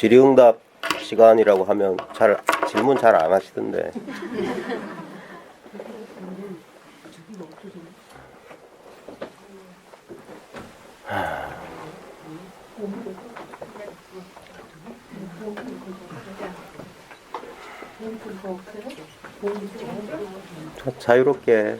질의응답 시간이라고 하면 질문 잘 안 하시던데. 자유롭게.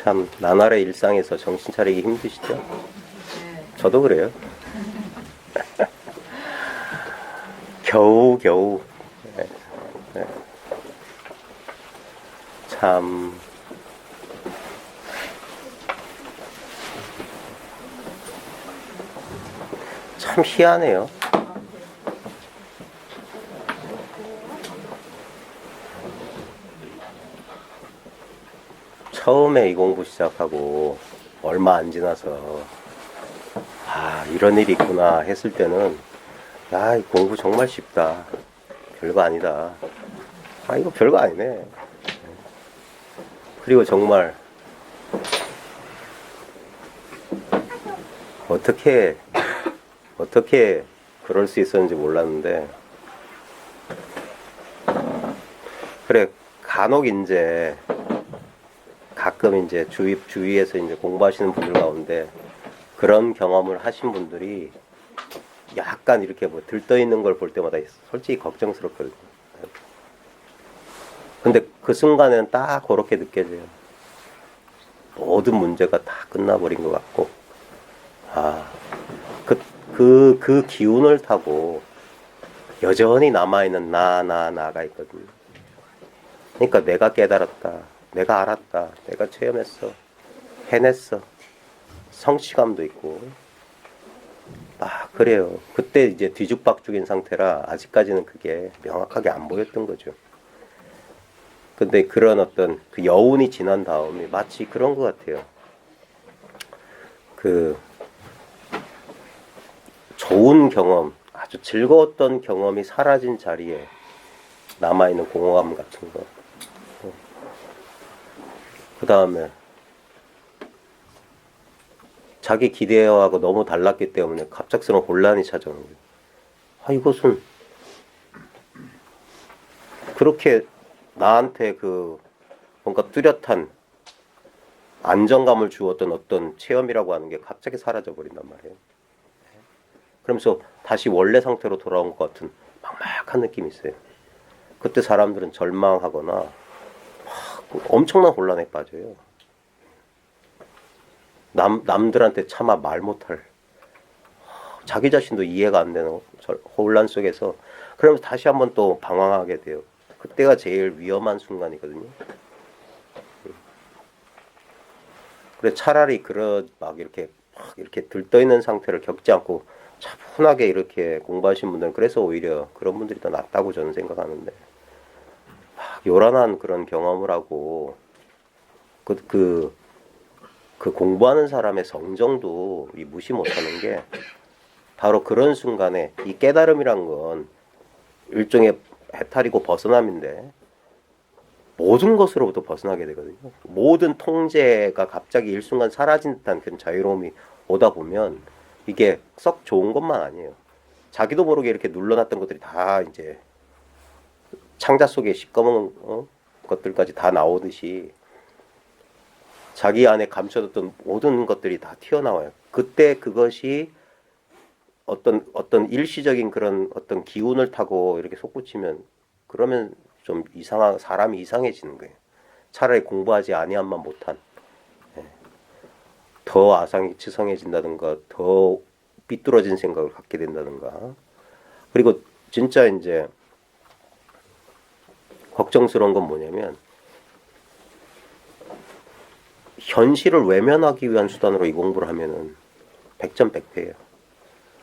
참 나날의 일상에서 정신 차리기 힘드시죠? 저도 그래요. 겨우. 네. 참 희한해요. 처음에 이 공부 시작하고 얼마 안 지나서 이런 일이 있구나 했을 때는 이 공부 정말 쉽다. 별거 아니다. 이거 별거 아니네. 그리고 정말 어떻게 그럴 수 있었는지 몰랐는데, 그래 간혹 이제 가끔 이제 주위에서 이제 공부하시는 분들 가운데 그런 경험을 하신 분들이 약간 이렇게 뭐 들떠 있는 걸 볼 때마다 솔직히 걱정스럽거든요. 근데 그 순간에는 딱 그렇게 느껴져요. 모든 문제가 다 끝나버린 것 같고, 그 기운을 타고 여전히 남아있는 나가 있거든요. 그러니까 내가 깨달았다, 내가 알았다, 내가 체험했어, 해냈어, 성취감도 있고, 그래요. 그때 이제 뒤죽박죽인 상태라 아직까지는 그게 명확하게 안 보였던 거죠. 근데 그런 어떤 그 여운이 지난 다음에 마치 그런 것 같아요. 그 좋은 경험, 아주 즐거웠던 경험이 사라진 자리에 남아있는 공허감 같은 거. 그 다음에 자기 기대하고 너무 달랐기 때문에 갑작스러운 혼란이 찾아오는 거예요. 이것은 그렇게 나한테 그 뭔가 뚜렷한 안정감을 주었던 어떤 체험이라고 하는 게 갑자기 사라져 버린단 말이에요. 그러면서 다시 원래 상태로 돌아온 것 같은 막막한 느낌이 있어요. 그때 사람들은 절망하거나 엄청난 혼란에 빠져요. 남들한테 차마 말 못할, 자기 자신도 이해가 안 되는 혼란 속에서, 그러면서 다시 한번 또 방황하게 돼요. 그때가 제일 위험한 순간이거든요. 그래 차라리 이렇게 들떠 있는 상태를 겪지 않고 차분하게 이렇게 공부하신 분들은 그래서 오히려 그런 분들이 더 낫다고 저는 생각하는데, 요란한 그런 경험을 하고 그 공부하는 사람의 성정도 무시 못하는 게 바로 그런 순간에 이 깨달음이란 건 일종의 해탈이고 벗어남인데 모든 것으로부터 벗어나게 되거든요. 모든 통제가 갑자기 일순간 사라진 듯한 그런 자유로움이 오다 보면 이게 썩 좋은 것만 아니에요. 자기도 모르게 이렇게 눌러놨던 것들이 다 이제 창자 속에 시꺼먼 것들까지 다 나오듯이 자기 안에 감춰뒀던 모든 것들이 다 튀어나와요. 그때 그것이 어떤 일시적인 그런 어떤 기운을 타고 이렇게 솟구치면, 그러면 좀 사람이 이상해지는 거예요. 차라리 공부하지 아니한만 못한, 더 아상치성해진다든가 더 삐뚤어진 생각을 갖게 된다든가. 그리고 진짜 이제 걱정스러운 건 뭐냐면, 현실을 외면하기 위한 수단으로 이 공부를 하면은 백전백패예요.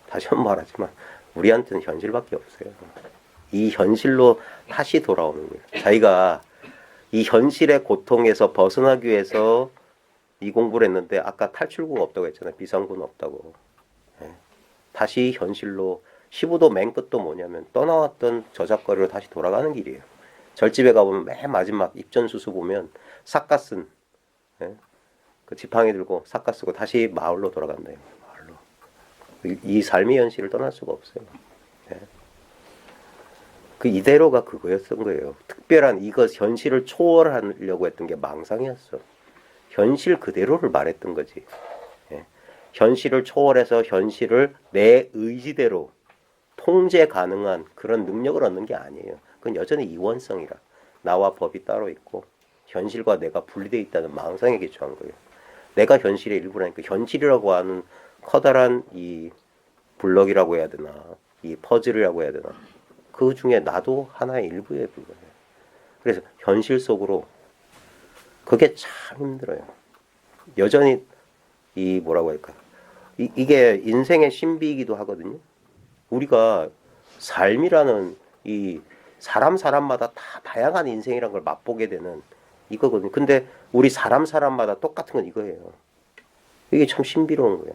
다시 한번 말하지만 우리한테는 현실밖에 없어요. 이 현실로 다시 돌아오는 거예요. 자기가 이 현실의 고통에서 벗어나기 위해서 이 공부를 했는데, 아까 탈출구가 없다고 했잖아요. 비상구는 없다고. 다시 현실로 15도 맨 끝도 뭐냐면 떠나왔던 저작거리로 다시 돌아가는 길이에요. 절집에 가보면 맨 마지막 입전수수 보면 삿갓 쓴, 예? 그 지팡이 들고 삿갓 쓰고 다시 마을로 돌아간다. 마을로. 이 삶의 현실을 떠날 수가 없어요. 예? 그 이대로가 그거였던 거예요. 특별한 이거 현실을 초월하려고 했던 게 망상이었어. 현실 그대로를 말했던 거지. 예? 현실을 초월해서 현실을 내 의지대로 통제 가능한 그런 능력을 얻는 게 아니에요. 그건 여전히 이원성이라. 나와 법이 따로 있고 현실과 내가 분리되어 있다는 망상에 기초한 거예요. 내가 현실의 일부라니까 현실이라고 하는 커다란 이 블럭이라고 해야 되나, 이 퍼즐이라고 해야 되나, 그 중에 나도 하나의 일부에 불과해요. 그래서 현실 속으로 그게 참 힘들어요. 여전히 이 뭐라고 할까, 이게 인생의 신비이기도 하거든요. 우리가 삶이라는 이 사람마다 다 다양한 인생이란 걸 맛보게 되는 이거거든요. 근데 우리 사람마다 똑같은 건 이거예요. 이게 참 신비로운 거야.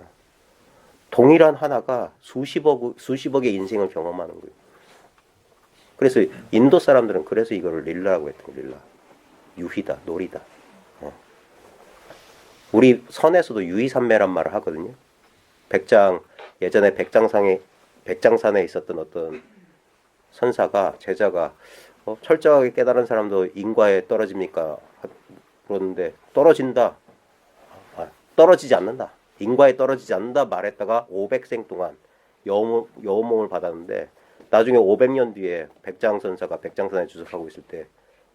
동일한 하나가 수십억의 인생을 경험하는 거예요. 그래서 인도 사람들은 그래서 이거를 릴라라고 했던 거예요. 릴라. 유희다, 놀이다. 우리 선에서도 유희산매란 말을 하거든요. 예전에 백장산에 있었던 어떤 선사가, 제자가 철저하게 깨달은 사람도 인과에 떨어집니까? 그러는데 떨어진다. 떨어지지 않는다. 인과에 떨어지지 않는다 말했다가 500생 동안 여우몸을 받았는데 나중에 500년 뒤에 백장선사가 백장산에 주석하고 있을 때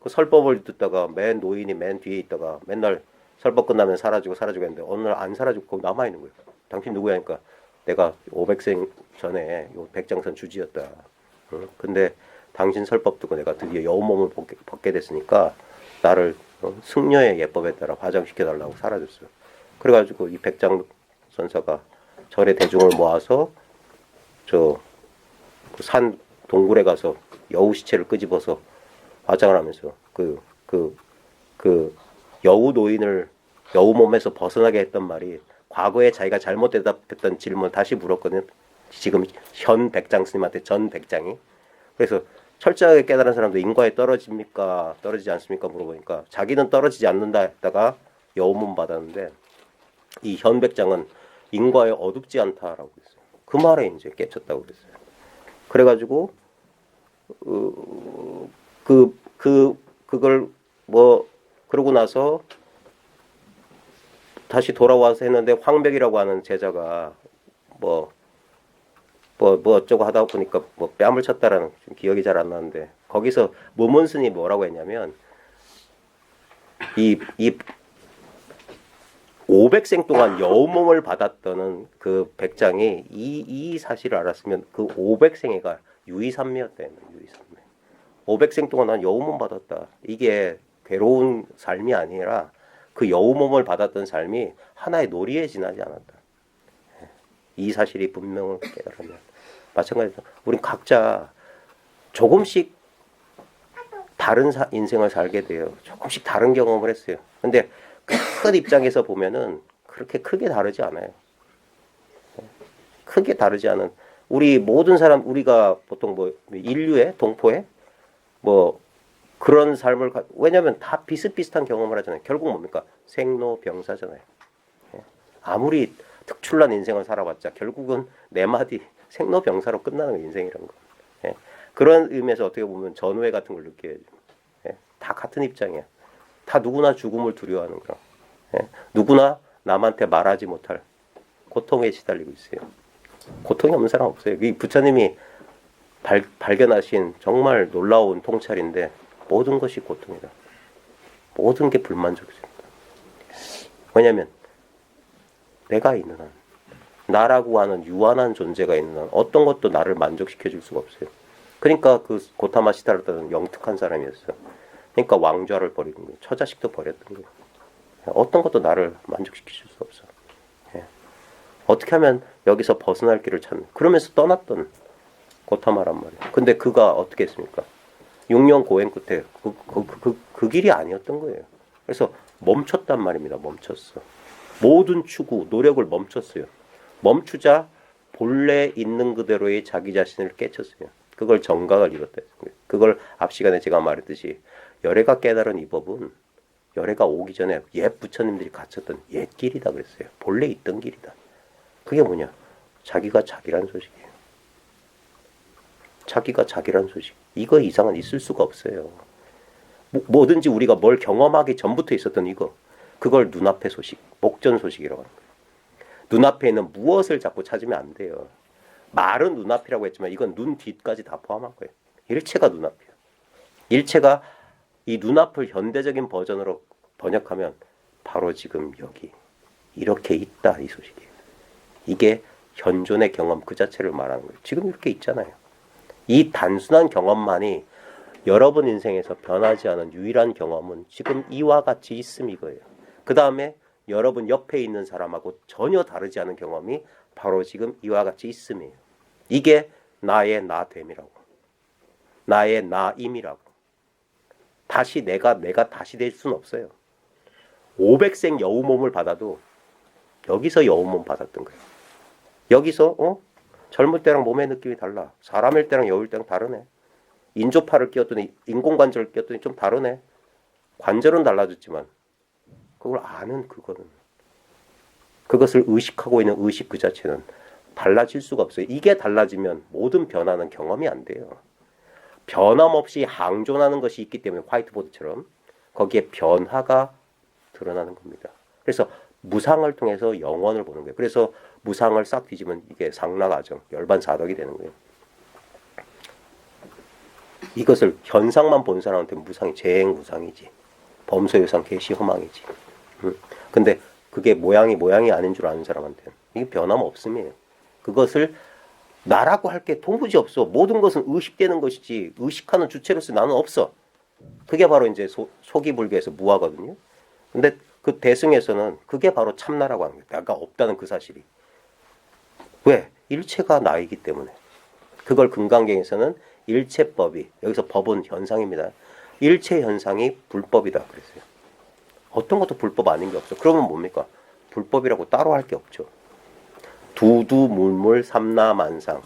그 설법을 듣다가 맨 노인이 맨 뒤에 있다가 맨날 설법 끝나면 사라지고 했는데 어느 날 안 사라지고 거기 남아있는 거예요. 당신 누구야? 하니까 내가 500생 전에 요 백장산 주지였다. 근데 당신 설법 듣고 내가 드디어 여우몸을 벗게 됐으니까 나를 승려의 예법에 따라 화장시켜달라고 사라졌어요. 그래가지고 이 백장선사가 절의 대중을 모아서 저 산 동굴에 가서 여우 시체를 끄집어서 화장을 하면서 그 여우 노인을 여우 몸에서 벗어나게 했던 말이, 과거에 자기가 잘못 대답했던 질문을 다시 물었거든요. 지금 현 백장 스님한테 전 백장이. 그래서 철저하게 깨달은 사람도 인과에 떨어집니까? 떨어지지 않습니까? 물어보니까 자기는 떨어지지 않는다 했다가 여우몸 받았는데 이 현 백장은 인과에 어둡지 않다라고 했어요. 그 말에 이제 깨쳤다고 그랬어요. 그래가지고 그걸 뭐 그러고 나서 다시 돌아와서 했는데 황백이라고 하는 제자가 뭐 어쩌고 하다 보니까 뭐 뺨을 쳤다라는, 기억이 잘 안 나는데 거기서 무문스님이 뭐라고 했냐면 이 500생 동안 여우몸을 받았다는 그 백장이 이 사실을 알았으면 그 500생애가 유의산매였다. 유의산매. 500생 동안 난 여우몸 받았다. 이게 괴로운 삶이 아니라 그 여우몸을 받았던 삶이 하나의 놀이에 지나지 않았다. 이 사실이 분명을 깨달으면 마찬가지로 우린 각자 조금씩 다른 인생을 살게 돼요. 조금씩 다른 경험을 했어요. 근데 큰 입장에서 보면은 그렇게 크게 다르지 않아요. 크게 다르지 않은, 우리 모든 사람, 우리가 보통 뭐 인류의 동포에 뭐 그런 삶을 왜냐하면 다 비슷비슷한 경험을 하잖아요. 결국 뭡니까? 생로병사잖아요. 아무리 특출난 인생을 살아봤자 결국은 네 마디 생로병사로 끝나는 인생이란 거. 그런 의미에서 어떻게 보면 전우회 같은 걸 느껴야죠. 다 같은 입장이야. 다 누구나 죽음을 두려워하는 거라. 누구나 남한테 말하지 못할 고통에 시달리고 있어요. 고통이 없는 사람 없어요. 이 부처님이 발견하신 정말 놀라운 통찰인데 모든 것이 고통이다. 모든 게 불만족입니다. 왜냐하면 내가 있는 한, 나라고 하는 유한한 존재가 있는 한 어떤 것도 나를 만족시켜 줄 수가 없어요. 그러니까 그 고타마 시타르타는 영특한 사람이었어요. 그러니까 왕좌를 버리는 거예요. 처자식도 버렸던 거예요. 어떤 것도 나를 만족시킬 수 없어. 어떻게 하면 여기서 벗어날 길을 찾는, 그러면서 떠났던 고타마란 말이에요. 근데 그가 어떻게 했습니까? 6년 고행 끝에 그 길이 아니었던 거예요. 그래서 멈췄단 말입니다. 멈췄어. 모든 추구, 노력을 멈췄어요. 멈추자 본래 있는 그대로의 자기 자신을 깨쳤어요. 그걸 정각을 이뤘다. 그걸 앞 시간에 제가 말했듯이 열애가 깨달은 이 법은 열애가 오기 전에 옛 부처님들이 갖췄던 옛 길이다 그랬어요. 본래 있던 길이다. 그게 뭐냐? 자기가 자기란 소식이에요. 자기가 자기란 소식. 이거 이상은 있을 수가 없어요. 뭐든지 우리가 뭘 경험하기 전부터 있었던 이거. 그걸 눈앞의 소식, 목전 소식이라고 하는 거예요. 눈앞에 있는 무엇을 자꾸 찾으면 안 돼요. 말은 눈앞이라고 했지만 이건 눈 뒤까지 다 포함한 거예요. 일체가 눈앞이야. 일체가 이 눈앞을 현대적인 버전으로 번역하면 바로 지금 여기 이렇게 있다 이 소식이에요. 이게 현존의 경험 그 자체를 말하는 거예요. 지금 이렇게 있잖아요. 이 단순한 경험만이 여러분 인생에서 변하지 않은 유일한 경험은 지금 이와 같이 있음 이거예요. 그 다음에 여러분 옆에 있는 사람하고 전혀 다르지 않은 경험이 바로 지금 이와 같이 있음이에요. 이게 나의 나됨이라고. 나의 나임이라고. 다시 내가 다시 될 수는 없어요. 500생 여우 몸을 받아도 여기서 여우 몸 받았던 거예요. 여기서 젊을 때랑 몸의 느낌이 달라. 사람일 때랑 여우일 때랑 다르네. 인조파를 끼웠더니 인공관절을 끼웠더니 좀 다르네. 관절은 달라졌지만 그걸 아는 그거는 그것을 의식하고 있는 의식 그 자체는 달라질 수가 없어요. 이게 달라지면 모든 변화는 경험이 안 돼요. 변함없이 항존하는 것이 있기 때문에 화이트보드처럼 거기에 변화가 드러나는 겁니다. 그래서 무상을 통해서 영원을 보는 거예요. 그래서 무상을 싹 뒤지면 이게 상락아정, 열반사덕이 되는 거예요. 이것을 현상만 본 사람한테 무상이 재행무상이지. 범소유상 개시허망이지. 근데 그게 모양이 아닌 줄 아는 사람한테는 이게 변함없음이에요. 그것을 나라고 할 게 도무지 없어. 모든 것은 의식되는 것이지 의식하는 주체로서 나는 없어. 그게 바로 이제 소기불교에서 무아거든요. 근데 그 대승에서는 그게 바로 참나라고 하는 거예요. 내가 없다는 그 사실이. 왜? 일체가 나이기 때문에. 그걸 금강경에서는 일체법이, 여기서 법은 현상입니다. 일체 현상이 불법이다 그랬어요. 어떤 것도 불법 아닌 게 없어. 그러면 뭡니까? 불법이라고 따로 할 게 없죠. 두두물물 삼라만상.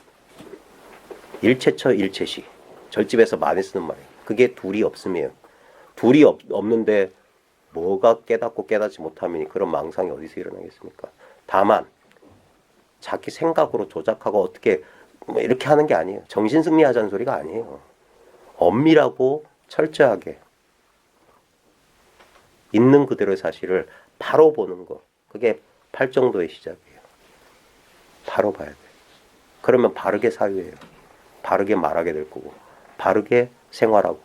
일체처 일체시. 절집에서 많이 쓰는 말이에요. 그게 둘이 없음이에요. 둘이 없는데 뭐가 깨닫고 깨닫지 못함이니 그런 망상이 어디서 일어나겠습니까? 다만 자기 생각으로 조작하고 어떻게 뭐 이렇게 하는 게 아니에요. 정신승리하자는 소리가 아니에요. 엄밀하고 철저하게 있는 그대로의 사실을 바로 보는 거. 그게 팔정도의 시작이에요. 바로 봐야 돼요. 그러면 바르게 사유해요. 바르게 말하게 될 거고 바르게 생활하고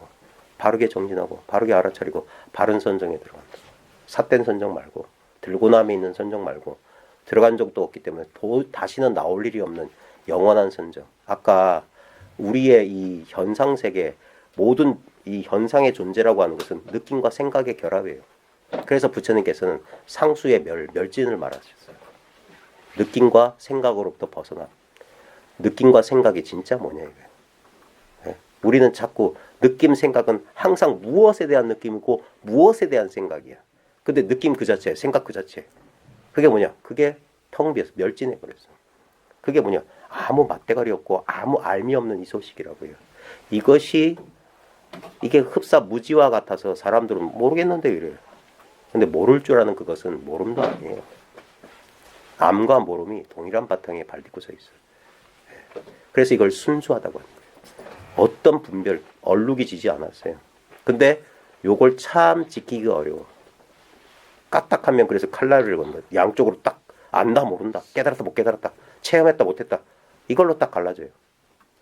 바르게 정진하고 바르게 알아차리고 바른 선정에 들어간다. 삿된 선정 말고 들고남이 있는 선정 말고 들어간 적도 없기 때문에 다시는 나올 일이 없는 영원한 선정. 아까 우리의 이 현상세계 모든 이 현상의 존재라고 하는 것은 느낌과 생각의 결합이에요. 그래서 부처님께서는 상수의 멸진을 말하셨어요. 느낌과 생각으로부터 벗어나. 느낌과 생각이 진짜 뭐냐 이거예요. 네? 우리는 자꾸 느낌 생각은 항상 무엇에 대한 느낌이고 무엇에 대한 생각이야. 근데 느낌 그 자체, 생각 그 자체. 그게 뭐냐? 그게 텅 비어서 멸진해 버렸어. 그게 뭐냐? 아무 맛대가리 없고 아무 알미 없는 이 소식이라고요. 이게 흡사 무지와 같아서 사람들은 모르겠는데 이래요. 근데 모를 줄 아는 그것은 모름도 아니에요. 암과 모름이 동일한 바탕에 발딛고 서 있어요. 그래서 이걸 순수하다고 하는 거예요. 어떤 분별, 얼룩이 지지 않았어요. 근데 요걸 참 지키기가 어려워. 까딱하면 그래서 칼날을 건다. 양쪽으로 딱 안다 모른다. 깨달았다 못 깨달았다. 체험했다 못했다. 이걸로 딱 갈라져요.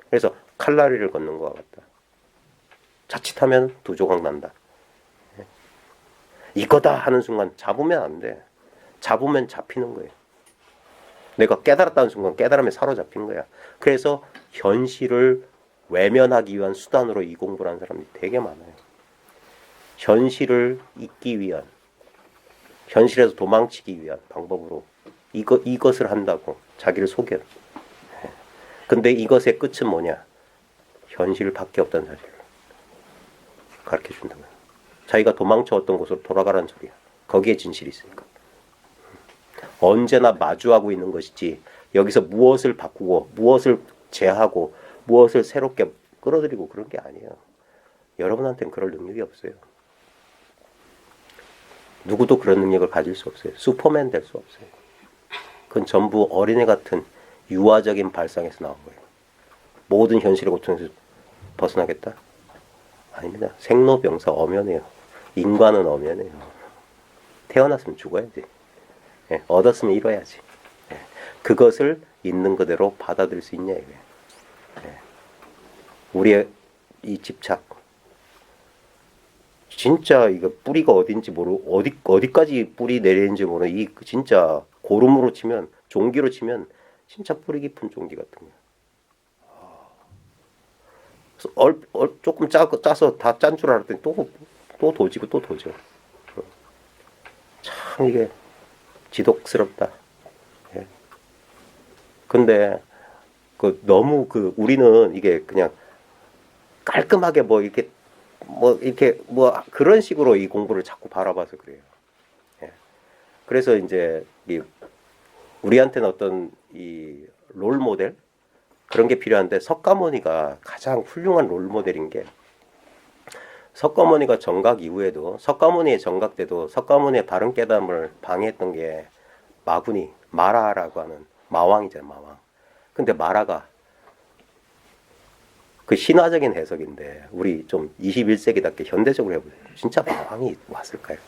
그래서 칼날을 걷는 것과 같다. 자칫하면 두 조각 난다. 이거다 하는 순간 잡으면 안 돼. 잡으면 잡히는 거예요. 내가 깨달았다는 순간 깨달음에 사로잡힌 거야. 그래서 현실을 외면하기 위한 수단으로 이 공부를 하는 사람들이 되게 많아요. 현실을 잊기 위한, 현실에서 도망치기 위한 방법으로 이것을 한다고 자기를 속여요. 근데 이것의 끝은 뭐냐? 현실밖에 없다는 사실을 가르쳐 준다고요. 자기가 도망쳐왔던 곳으로 돌아가라는 소리야. 거기에 진실이 있으니까. 언제나 마주하고 있는 것이지 여기서 무엇을 바꾸고 무엇을 제하고 무엇을 새롭게 끌어들이고 그런 게 아니에요. 여러분한테는 그럴 능력이 없어요. 누구도 그런 능력을 가질 수 없어요. 슈퍼맨 될 수 없어요. 그건 전부 어린애 같은 유아적인 발상에서 나온 거예요. 모든 현실의 고통에서 벗어나겠다? 아닙니다. 생로병사 엄연해요. 인간은 엄연해요. 태어났으면 죽어야지. 예, 얻었으면 잃어야지. 예, 그것을 있는 그대로 받아들일 수 있냐 이거예요. 예, 우리의 이 집착 진짜 이거 뿌리가 어딘지 모르고 어디까지 뿌리 내리는지 모르는 이 진짜 고름으로 치면 종기로 치면 진짜 뿌리 깊은 종기 같은 거예요. 조금 짜서 다 짠 줄 알았더니 또 도지고 또 도져. 참 이게 지독스럽다. 예. 근데 너무 우리는 이게 그냥 깔끔하게 이렇게 그런 식으로 이 공부를 자꾸 바라봐서 그래요. 예. 그래서 이제 우리한테는 어떤 이 롤 모델 그런 게 필요한데 석가모니가 가장 훌륭한 롤 모델인 게 석가모니가 정각 이후에도 석가모니의 정각 때도 석가모니의 바른 깨달음을 방해했던 게 마라라고 하는 마왕이잖아요. 마왕. 근데 마라가 그 신화적인 해석인데 우리 좀 21세기답게 현대적으로 해보세요. 진짜 마왕이 왔을까요?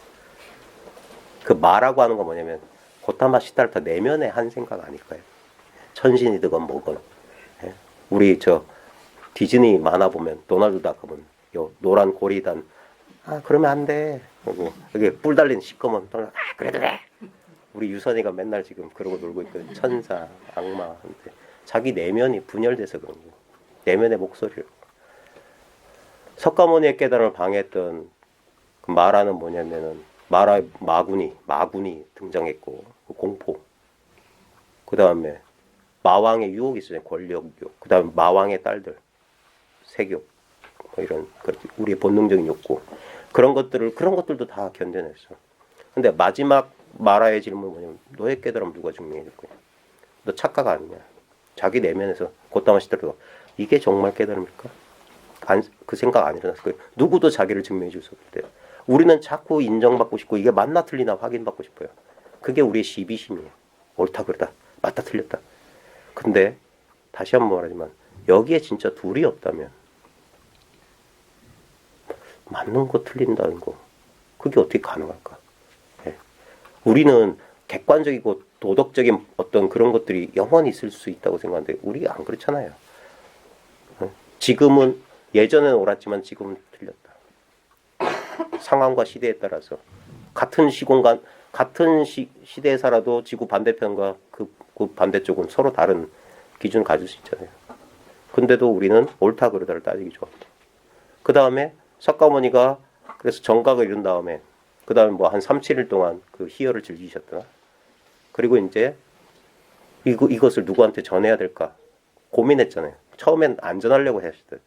그 마라고 하는 건 뭐냐면 고타마 시달타 내면의 한 생각 아닐까요? 천신이든 뭐건. 예? 우리 디즈니 만화 보면 도널드 닥하면 요 노란 고리단 그러면 안 돼. 그리고 여기 뿔 달린 시꺼먼 그래도 돼. 우리 유선이가 맨날 지금 그러고 놀고 있거든. 천사, 악마한테 자기 내면이 분열돼서 그런 거예요. 내면의 목소리를. 석가모니의 깨달음을 방해했던 그 마라는 뭐냐면은 마군이 등장했고 공포. 그 다음에 마왕의 유혹이 있어요. 권력 유혹. 그 다음에 마왕의 딸들 색욕 이런 우리의 본능적인 욕구 그런 것들도 다 견뎌냈어. 근데 마지막 마라의 질문은 뭐냐면 너의 깨달음 누가 증명해 줄 거냐? 너 착각 아니냐? 자기 내면에서 곧다마 시더라도 이게 정말 깨달음일까? 그 생각 안 일어났을 거예요. 누구도 자기를 증명해 줄 수 없대요. 우리는 자꾸 인정받고 싶고 이게 맞나 틀리나 확인받고 싶어요. 그게 우리의 시비심이에요. 옳다 그러다 맞다 틀렸다. 근데 다시 한번 말하지만 여기에 진짜 둘이 없다면 맞는 거 틀린다는 거 그게 어떻게 가능할까? 예. 우리는 객관적이고 도덕적인 어떤 그런 것들이 영원히 있을 수 있다고 생각하는데 우리가 안 그렇잖아요. 예. 지금은 예전에는 옳았지만 지금은 틀렸다. 상황과 시대에 따라서 같은 시공간 같은 시대에 살아도 지구 반대편과 그 반대쪽은 서로 다른 기준을 가질 수 있잖아요. 근데도 우리는 옳다 그르다를 따지기 좋아합니다. 그 다음에 석가모니가 그래서 정각을 이룬 다음에 그 다음에 뭐 한 3, 7일 동안 그 희열을 즐기셨더라. 그리고 이제 이것을 누구한테 전해야 될까 고민했잖아요. 처음엔 안전하려고 하셨어요.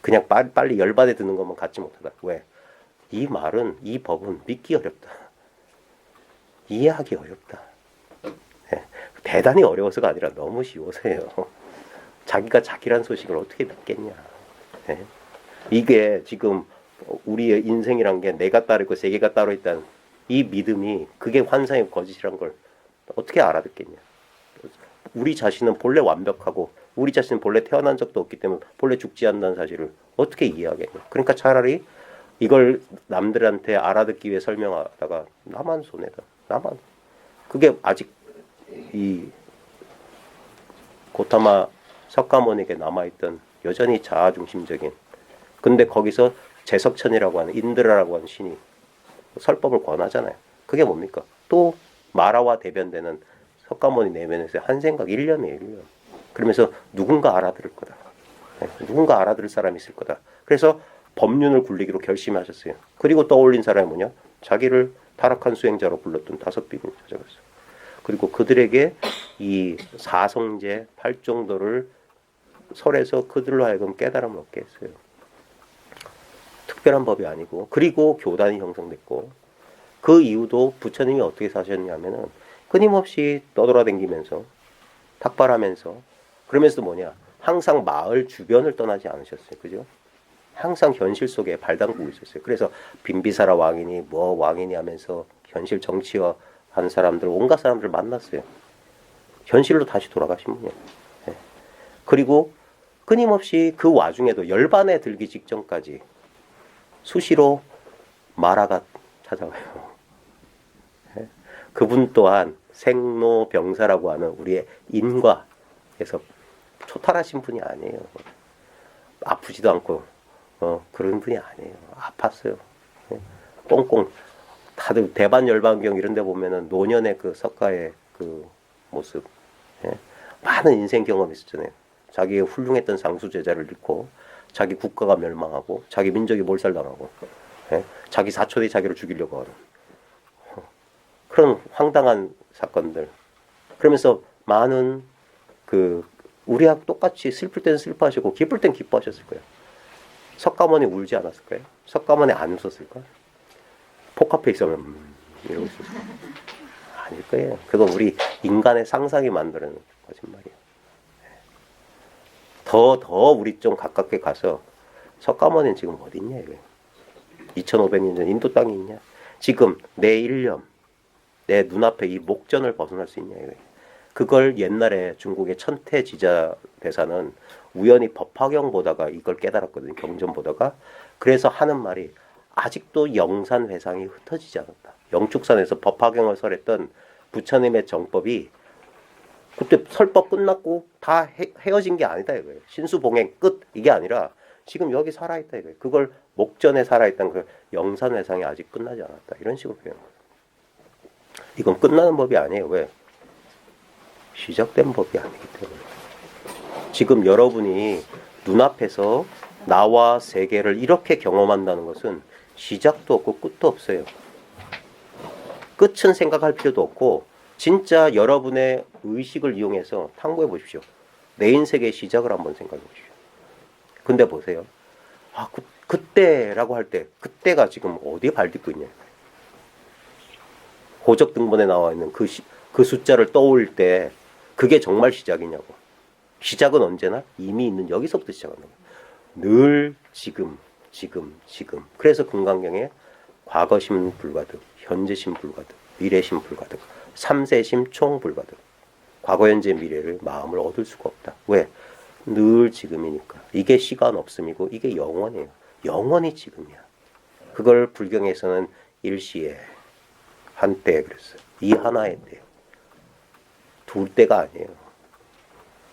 그냥 빨리 열받아 듣는 것만 갖지 못하다. 왜? 이 말은 이 법은 믿기 어렵다. 이해하기 어렵다. 네. 대단히 어려워서가 아니라 너무 쉬워서예요. 자기가 자기란 소식을 어떻게 믿겠냐. 네. 이게 지금 우리의 인생이란 게 내가 따로 있고 세계가 따로 있다는 이 믿음이 그게 환상의 거짓이란 걸 어떻게 알아듣겠냐. 우리 자신은 본래 완벽하고 우리 자신은 본래 태어난 적도 없기 때문에 본래 죽지 않는다는 사실을 어떻게 이해하겠냐. 그러니까 차라리 이걸 남들한테 알아듣기 위해 설명하다가 나만 손해다. 나만. 그게 아직 이 고타마 석가모니에게 남아있던 여전히 자아중심적인 근데 거기서 제석천이라고 하는 인드라라고 하는 신이 설법을 권하잖아요. 그게 뭡니까? 또 마라와 대변되는 석가모니 내면에서 한 생각 1년이에요. 1년. 그러면서 누군가 알아들을 거다. 누군가 알아들을 사람이 있을 거다. 그래서 법륜을 굴리기로 결심하셨어요. 그리고 떠올린 사람이 뭐냐? 자기를 타락한 수행자로 불렀던 5비구를 찾아갔어요. 그리고 그들에게 이 사성제 8정도를 설해서 그들로 하여금 깨달음을 얻게 했어요. 특별한 법이 아니고 그리고 교단이 형성됐고 그 이후도 부처님이 어떻게 사셨냐면은 끊임없이 떠돌아다니면서 탁발하면서. 그러면서도 뭐냐, 항상 마을 주변을 떠나지 않으셨어요. 그죠? 항상 현실 속에 발 담그고 있었어요. 그래서 빈비사라 왕이니 뭐 왕이니 하면서 현실 정치화 한 사람들, 온갖 사람들 만났어요. 현실로 다시 돌아가신 분이에요. 예. 그리고 끊임없이 그 와중에도 열반에 들기 직전까지 수시로 마라가 찾아와요. 예. 그분 또한 생로병사라고 하는 우리의 인과에서 초탈하신 분이 아니에요. 아프지도 않고 그런 분이 아니에요. 아팠어요. 예. 꽁꽁 다들 대반 열반경 이런 데 보면은 노년의 그 석가의 그 모습, 예. 많은 인생 경험이 있었잖아요. 자기의 훌륭했던 상수 제자를 잃고 자기 국가가 멸망하고 자기 민족이 몰살당하고, 예. 자기 사촌이 자기를 죽이려고 하는 그런 황당한 사건들. 그러면서 많은 그 우리하고 똑같이 슬플 땐 슬퍼하시고 기쁠 땐 기뻐하셨을 거예요. 석가모니 울지 않았을까요? 석가모니 안 웃었을까? 포카페이스하면 이러고 있었을까? 아닐 거예요. 그거 우리 인간의 상상이 만드는 거짓말이에요. 더 우리 좀 가깝게 가서 석가모니는 지금 어디 있냐 이거예요. 2500년 전 인도 땅에 있냐? 지금 내 일념, 내 눈앞에 이 목전을 벗어날 수 있냐 이거예요. 그걸 옛날에 중국의 천태지자 대사는 우연히 법화경 보다가 이걸 깨달았거든요. 경전 보다가. 그래서 하는 말이 아직도 영산회상이 흩어지지 않았다. 영축산에서 법화경을 설했던 부처님의 정법이 그때 설법 끝났고 다 헤어진 게 아니다 이거예요. 신수봉행 끝 이게 아니라 지금 여기 살아있다 이거예요. 그걸 목전에 살아있다는 그 영산회상이 아직 끝나지 않았다. 이런 식으로 표현해요. 이건 끝나는 법이 아니에요. 왜? 시작된 법이 아니기 때문에. 지금 여러분이 눈앞에서 나와 세계를 이렇게 경험한다는 것은 시작도 없고 끝도 없어요. 끝은 생각할 필요도 없고 진짜 여러분의 의식을 이용해서 탐구해 보십시오. 내 인생의 시작을 한번 생각해 보십시오. 근데 보세요. 그때라고 할 때 그때가 지금 어디에 발딛고 있냐. 호적등본에 나와 있는 그 숫자를 떠올릴 때 그게 정말 시작이냐고. 시작은 언제나 이미 있는 여기서부터 시작한다. 늘 지금. 그래서 금강경에 과거심 불가득, 현재심 불가득, 미래심 불가득, 삼세심 총불가득. 과거, 현재, 미래를 마음을 얻을 수가 없다. 왜? 늘 지금이니까. 이게 시간 없음이고 이게 영원이에요. 영원히 지금이야. 그걸 불경에서는 일시에 한때 그랬어요. 이 하나의 때. 둘 때가 아니에요.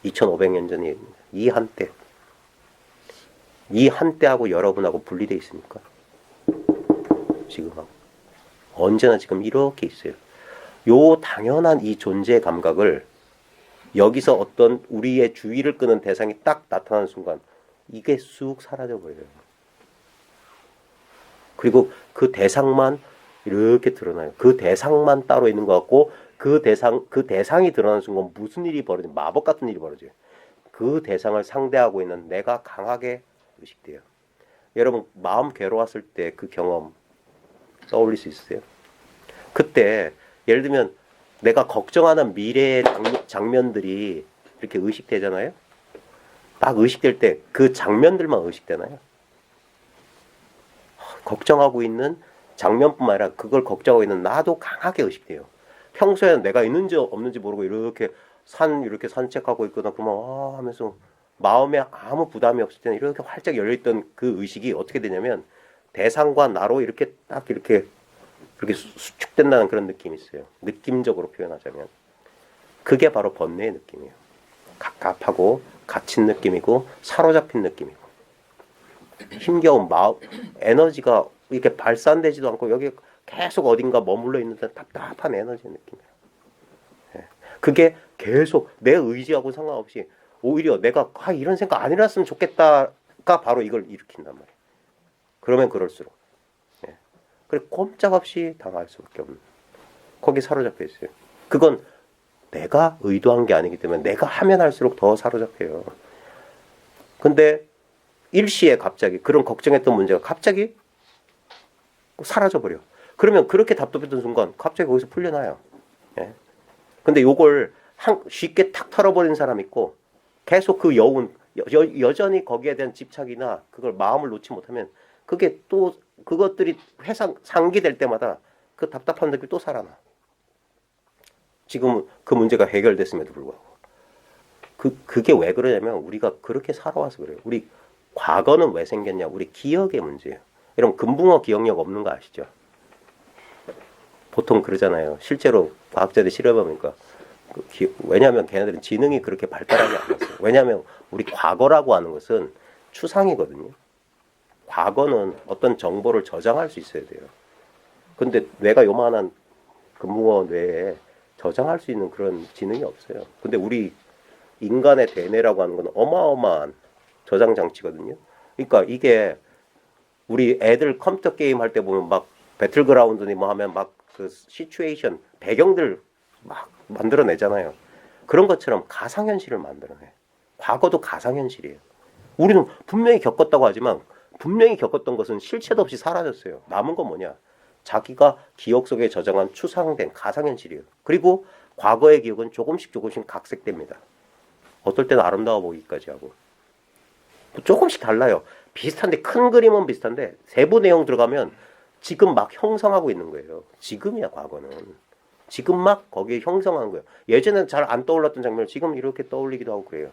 2500년 전이 이 한때. 이 한때하고 여러분하고 분리되어 있습니까? 지금하고. 언제나 지금 이렇게 있어요. 요 당연한 이 존재 감각을 여기서 어떤 우리의 주의를 끄는 대상이 딱 나타나는 순간 이게 쑥 사라져버려요. 그리고 그 대상만 이렇게 드러나요. 그 대상만 따로 있는 것 같고 그 대상이 드러나는 순간 무슨 일이 벌어져요? 마법 같은 일이 벌어져요. 그 대상을 상대하고 있는 내가 강하게 의식돼요. 여러분 마음 괴로웠을 때 그 경험 떠올릴 수 있으세요? 그때 예를 들면 내가 걱정하는 미래의 장면들이 이렇게 의식되잖아요. 딱 의식될 때 그 장면들만 의식되나요? 걱정하고 있는 장면뿐만 아니라 그걸 걱정하고 있는 나도 강하게 의식돼요. 평소에는 내가 있는지 없는지 모르고 이렇게 이렇게 산책하고 있거나 그러면 하면서 마음에 아무 부담이 없을 때는 이렇게 활짝 열려있던 그 의식이 어떻게 되냐면 대상과 나로 이렇게 딱 이렇게 수축된다는 그런 느낌이 있어요. 느낌적으로 표현하자면 그게 바로 번뇌의 느낌이에요. 갑갑하고 갇힌 느낌이고 사로잡힌 느낌이고 힘겨운 마음 에너지가 이렇게 발산되지도 않고 여기 계속 어딘가 머물러 있는데 답답한 에너지의 느낌이에요. 그게 계속 내 의지하고 상관없이 오히려 내가 이런 생각 안 일어났으면 좋겠다가 바로 이걸 일으킨단 말이에요. 그러면 그럴수록 그래 꼼짝없이 당할 수밖에 없는 거기 사로잡혀 있어요. 그건 내가 의도한 게 아니기 때문에 내가 하면 할수록 더 사로잡혀요. 근데 일시에 갑자기 그런 걱정했던 문제가 갑자기 사라져버려. 그러면 그렇게 답답했던 순간 갑자기 거기서 풀려나요. 근데 요걸 쉽게 탁 털어버리는 사람 있고 계속 그 여운 여전히 거기에 대한 집착이나 그걸 마음을 놓지 못하면 그게 또 그것들이 상기될 때마다 그 답답한 느낌이 또 살아나. 지금 그 문제가 해결됐음에도 불구하고 그게 왜 그러냐면 우리가 그렇게 살아와서 그래요. 우리 과거는 왜 생겼냐? 우리 기억의 문제예요. 여러분 금붕어 기억력 없는 거 아시죠? 보통 그러잖아요. 실제로 과학자들이 실험해보니까 왜냐하면 걔네들은 지능이 그렇게 발달하지 않았어요. 왜냐하면 우리 과거라고 하는 것은 추상이거든요. 과거는 어떤 정보를 저장할 수 있어야 돼요. 근데 뇌가 요만한 금붕어 뇌에 저장할 수 있는 그런 지능이 없어요. 근데 우리 인간의 대뇌라고 하는 건 어마어마한 저장 장치거든요. 그러니까 이게 우리 애들 컴퓨터 게임 할 때 보면 막 배틀그라운드니 뭐 하면 막 그 시츄에이션 배경들 막 만들어내잖아요. 그런 것처럼 가상현실을 만들어내. 과거도 가상현실이에요. 우리는 분명히 겪었다고 하지만 분명히 겪었던 것은 실체도 없이 사라졌어요. 남은 건 뭐냐? 자기가 기억 속에 저장한 추상된 가상현실이에요. 그리고 과거의 기억은 조금씩 각색됩니다. 어떨 때는 아름다워 보이기까지 하고. 조금씩 달라요. 비슷한데 큰 그림은 비슷한데 세부 내용 들어가면 지금 막 형성하고 있는 거예요. 지금이야 과거는. 지금 막 거기에 형성하는 거예요. 예전에는 잘 안 떠올랐던 장면을 지금 이렇게 떠올리기도 하고 그래요.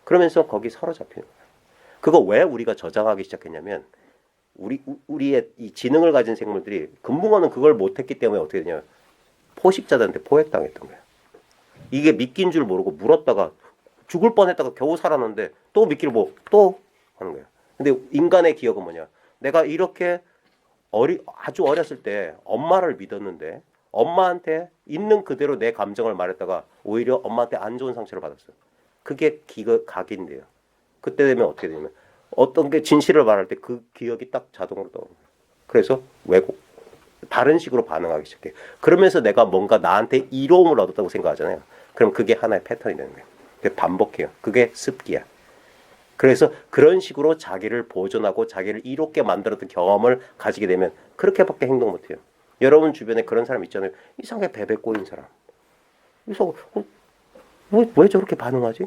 그러면서 거기 사로잡히는 거예요. 그거 왜 우리가 저장하기 시작했냐면 우리의 이 지능을 가진 생물들이 금붕어는 그걸 못했기 때문에 어떻게 되냐 포식자들한테 포획당했던 거예요. 이게 미끼인 줄 모르고 물었다가 죽을 뻔했다가 겨우 살았는데 또 미끼를 또 하는 거예요. 근데 인간의 기억은 뭐냐? 내가 이렇게 아주 어렸을 때 엄마를 믿었는데 엄마한테 있는 그대로 내 감정을 말했다가 오히려 엄마한테 안 좋은 상처를 받았어요. 그게 각인데요. 그때 되면 어떻게 되냐면 어떤 게 진실을 말할 때 그 기억이 딱 자동으로 떠오르는 거예요. 그래서 다른 식으로 반응하기 시작해. 그러면서 내가 뭔가 나한테 이로움을 얻었다고 생각하잖아요. 그럼 그게 하나의 패턴이 되는 거예요. 그게 반복해요. 그게 습기야. 그래서 그런 식으로 자기를 보존하고 자기를 이롭게 만들었던 경험을 가지게 되면 그렇게밖에 행동 못해요. 여러분 주변에 그런 사람 있잖아요. 이상하게 베베 꼬인 사람. 그래서 왜 저렇게 반응하지?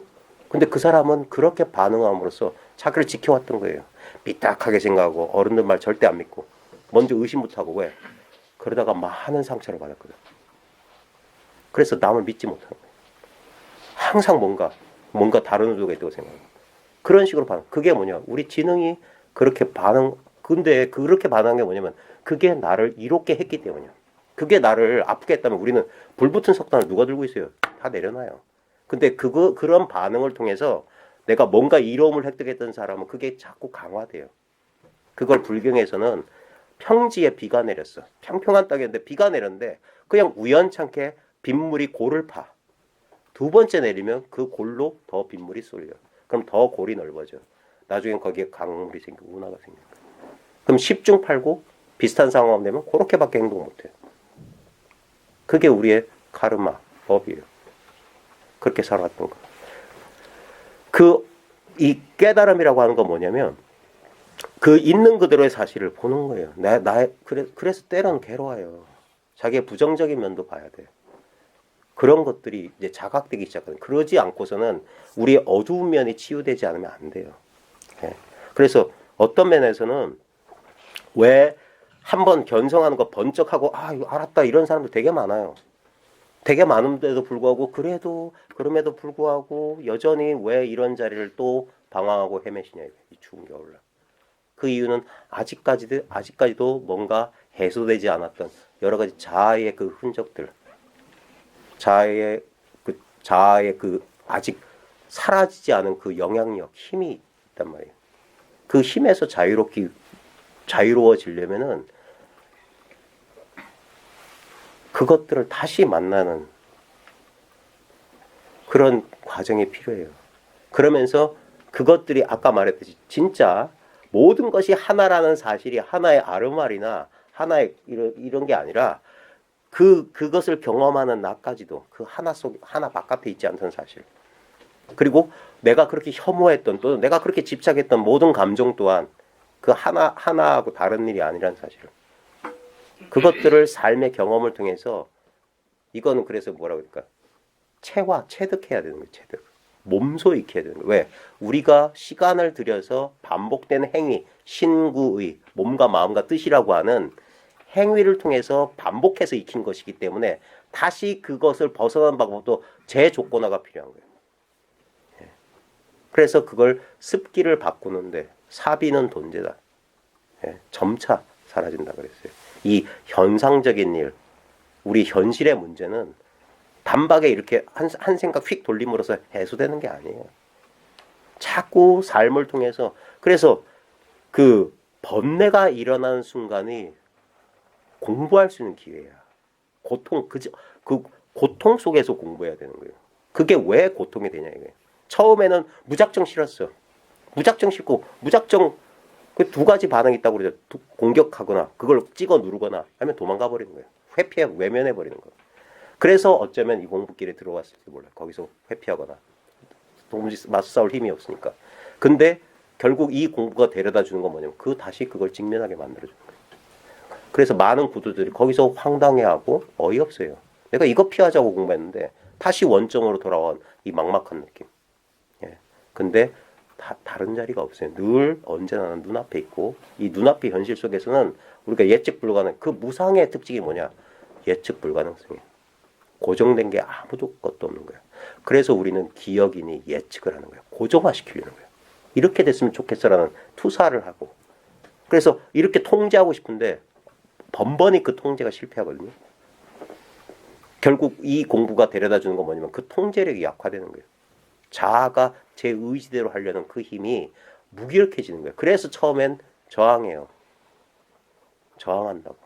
근데 그 사람은 그렇게 반응함으로써 자기를 지켜왔던 거예요. 삐딱하게 생각하고 어른들 말 절대 안 믿고 먼저 의심부터 하고 왜? 그러다가 많은 상처를 받았거든. 그래서 남을 믿지 못하는 거예요. 항상 뭔가 다른 의도가 있다고 생각해요. 그런 식으로 그게 뭐냐? 우리 지능이 그렇게 근데 그렇게 반응한 게 뭐냐면 그게 나를 이롭게 했기 때문이야. 그게 나를 아프게 했다면 우리는 불붙은 석탄을 누가 들고 있어요? 다 내려놔요. 근데 그런 반응을 통해서 내가 뭔가 이로움을 획득했던 사람은 그게 자꾸 강화돼요. 그걸 불경에서는 평지에 비가 내렸어. 평평한 땅이었는데 비가 내렸는데 그냥 우연찮게 빗물이 골을 파. 두 번째 내리면 그 골로 더 빗물이 쏠려. 그럼 더 골이 넓어져. 나중엔 거기에 강물이 생기고 운하가 생겨. 그럼 10중 8구 비슷한 상황 되면 그렇게밖에 행동 못해요. 그게 우리의 카르마 법이에요. 그렇게 살아왔던 거. 이 깨달음이라고 하는 건 뭐냐면 그 있는 그대로의 사실을 보는 거예요. 그래서 때로는 괴로워요. 자기의 부정적인 면도 봐야 돼. 그런 것들이 이제 자각되기 시작하는. 그러지 않고서는 우리의 어두운 면이 치유되지 않으면 안 돼요. 네. 그래서 어떤 면에서는 왜 한번 견성하는 거 번쩍하고 이거 알았다 이런 사람들 되게 많아요. 되게 많은데도 불구하고 그럼에도 불구하고 여전히 왜 이런 자리를 또 방황하고 헤매시냐 이 추운 겨울날. 그 이유는 아직까지도 뭔가 해소되지 않았던 여러 가지 자아의 그 흔적들, 자아의 그 아직 사라지지 않은 그 영향력, 힘이 있단 말이에요. 그 힘에서 자유로워지려면은 그것들을 다시 만나는 그런 과정이 필요해요. 그러면서 그것들이 아까 말했듯이 진짜 모든 것이 하나라는 사실이 하나의 아르말이나 하나의 이런 게 아니라 그것을 경험하는 나까지도 그 하나 바깥에 있지 않다는 사실. 그리고 내가 그렇게 혐오했던 또는 내가 그렇게 집착했던 모든 감정 또한 그 하나하고 다른 일이 아니라는 사실을. 그것들을 삶의 경험을 통해서 이거는 그래서 뭐라고 할까? 체득해야 되는 거예요. 체득. 몸소 익혀야 되는 거예요. 왜? 우리가 시간을 들여서 반복된 행위, 신구의 몸과 마음과 뜻이라고 하는 행위를 통해서 반복해서 익힌 것이기 때문에 다시 그것을 벗어난 방법도 재조건화가 필요한 거예요. 그래서 그걸 습기를 바꾸는데 사비는 돈제다. 점차 사라진다 그랬어요. 이 현상적인 일, 우리 현실의 문제는 단박에 이렇게 한 생각 휙 돌림으로써 해소되는 게 아니에요. 자꾸 삶을 통해서, 그래서 그 번뇌가 일어나는 순간이 공부할 수 있는 기회야. 그 고통 속에서 공부해야 되는 거예요. 그게 왜 고통이 되냐 이거예요. 처음에는 무작정 싫었어. 무작정 싫고 무작정 그 두 가지 반응이 있다고 그러죠. 공격하거나 그걸 찍어 누르거나 하면 도망가 버리는 거예요. 회피해 외면해 버리는 거예요. 그래서 어쩌면 이 공부길에 들어왔을지 몰라요. 거기서 회피하거나 도무지 맞서싸울 힘이 없으니까. 근데 결국 이 공부가 데려다 주는 건 뭐냐면 다시 그걸 직면하게 만들어주는 거예요. 그래서 많은 구도들이 거기서 황당해하고 어이없어요. 내가 이거 피하자고 공부했는데 다시 원점으로 돌아온 이 막막한 느낌. 근데 다른 자리가 없어요. 늘 언제나 눈앞에 있고 이 눈앞의 현실 속에서는 우리가 예측 불가능. 그 무상의 특징이 뭐냐? 예측 불가능성이에요. 고정된 게 아무도 것도 없는 거예요. 그래서 우리는 기억이니 예측을 하는 거예요. 고정화시키려는 거예요. 이렇게 됐으면 좋겠어라는 투사를 하고. 그래서 이렇게 통제하고 싶은데 번번이 그 통제가 실패하거든요. 결국 이 공부가 데려다 주는 건 뭐냐면 그 통제력이 약화되는 거예요. 자아가 제 의지대로 하려는 그 힘이 무기력해지는 거예요. 그래서 처음엔 저항해요. 저항한다고.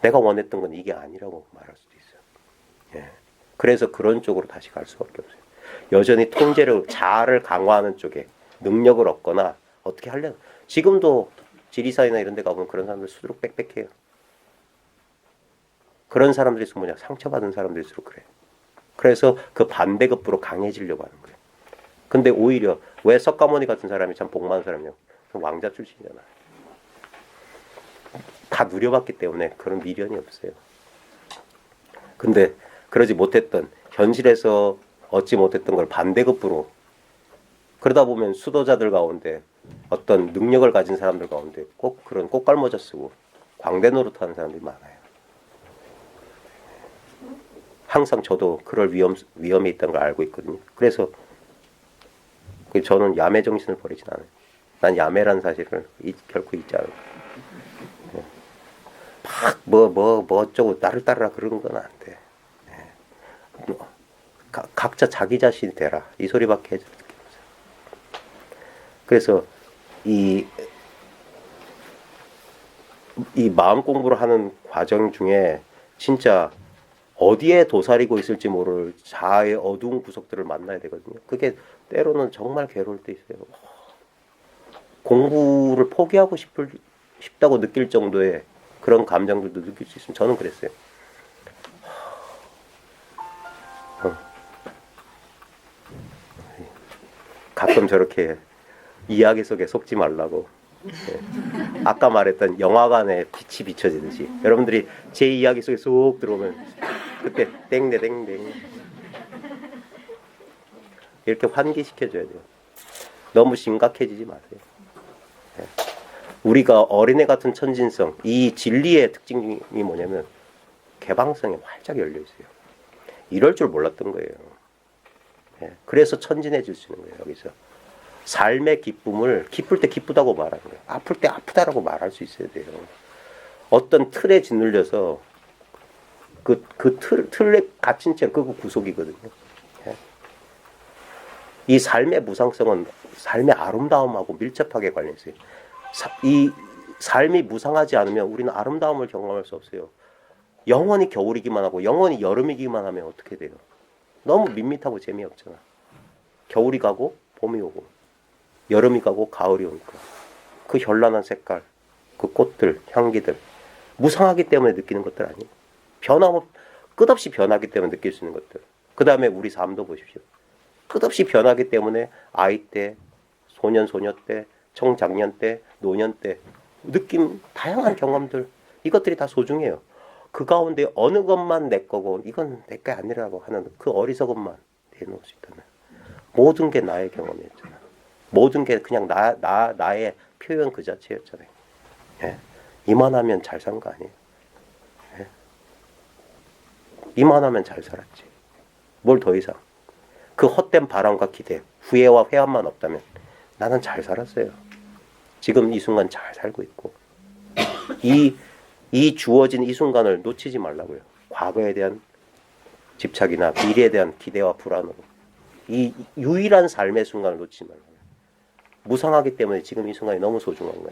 내가 원했던 건 이게 아니라고 말할 수도 있어요. 그래서 그런 쪽으로 다시 갈 수밖에 없어요. 여전히 통제를, 자아를 강화하는 쪽에 능력을 얻거나 어떻게 하려는. 지금도 지리산이나 이런 데 가보면 그런 사람들 수두룩 빽빽해요. 그런 사람들일수록 뭐냐? 상처받은 사람들일수록 그래. 그래서 그 반대급부로 강해지려고 하는 거예요. 근데 오히려 왜 석가모니 같은 사람이 참 복 많은 사람이냐고. 왕자 출신이잖아. 다 누려봤기 때문에 그런 미련이 없어요. 근데 그러지 못했던, 현실에서 얻지 못했던 걸 반대급부로, 그러다 보면 수도자들 가운데 어떤 능력을 가진 사람들 가운데 꼭 그런 꽃갈모자 쓰고 광대 노릇하는 사람들이 많아요. 항상 저도 그럴 위험이 있다는 걸 알고 있거든요. 그래서 저는 야매 정신을 버리진 않아요. 난 야매라는 사실을 결코 잊지 않아요. 막 어쩌고 나를 따르라 그런 건 안 돼. 각자 자기 자신이 되라. 이 소리밖에 해줄 게 없어요. 그래서 이 마음 공부를 하는 과정 중에 진짜 어디에 도사리고 있을지 모를 자아의 어두운 구석들을 만나야 되거든요. 그게 때로는 정말 괴로울 때 있어요. 공부를 포기하고 싶다고 느낄 정도의 그런 감정들도 느낄 수 있으면 저는 그랬어요. 가끔 저렇게 이야기 속에 속지 말라고. 아까 말했던 영화관에 빛이 비춰지듯이 여러분들이 제 이야기 속에 쏙 들어오면 그때 땡땡땡 이렇게 환기시켜줘야 돼요. 너무 심각해지지 마세요. 우리가 어린애 같은 천진성, 이 진리의 특징이 뭐냐면 개방성이 활짝 열려 있어요. 이럴 줄 몰랐던 거예요. 그래서 천진해질 수 있는 거예요. 여기서 삶의 기쁨을 기쁠 때 기쁘다고 말하는 거예요. 아플 때 아프다라고 말할 수 있어야 돼요. 어떤 틀에 짓눌려서 그 틀에 갇힌 채로 그거 구속이거든요. 이 삶의 무상성은 삶의 아름다움하고 밀접하게 관련 있어요. 이 삶이 무상하지 않으면 우리는 아름다움을 경험할 수 없어요. 영원히 겨울이기만 하고 영원히 여름이기만 하면 어떻게 돼요? 너무 밋밋하고 재미없잖아. 겨울이 가고 봄이 오고 여름이 가고 가을이 오니까 그 현란한 색깔, 그 꽃들, 향기들 무상하기 때문에 느끼는 것들 아니에요. 끝없이 변하기 때문에 느낄 수 있는 것들. 그 다음에 우리 삶도 보십시오. 끝없이 변하기 때문에 아이 때, 소년, 소녀 때, 청장년 때, 노년 때 느낌, 다양한 경험들 이것들이 다 소중해요. 그 가운데 어느 것만 내 거고 이건 내 게 아니라고 하는 그 어리석음만 내놓을 수 있다면 모든 게 나의 경험이었잖아. 모든 게 그냥 나의 표현 그 자체였잖아요. 예? 이만하면 잘 산 거 아니에요. 예? 이만하면 잘 살았지. 뭘 더 이상. 그 헛된 바람과 기대, 후회와 회한만 없다면 나는 잘 살았어요. 지금 이 순간 잘 살고 있고 이 주어진 이 순간을 놓치지 말라고요. 과거에 대한 집착이나 미래에 대한 기대와 불안으로 이 유일한 삶의 순간을 놓치지 말라고요. 무상하기 때문에 지금 이 순간이 너무 소중한 거예요.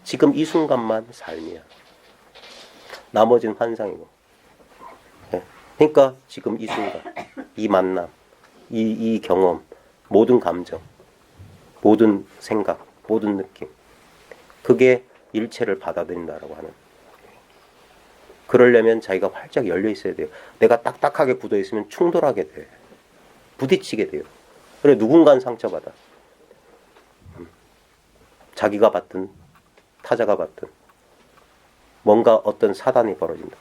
지금 이 순간만 삶이야. 나머지는 환상이고. 예. 그러니까 지금 이 순간, 이 만남, 이 경험, 모든 감정, 모든 생각, 모든 느낌, 그게 일체를 받아들인다라고 하는. 그러려면 자기가 활짝 열려 있어야 돼요. 내가 딱딱하게 굳어 있으면 충돌하게 돼. 부딪히게 돼요. 그래 누군가는 상처받아. 자기가 받든 타자가 받든 뭔가 어떤 사단이 벌어진다.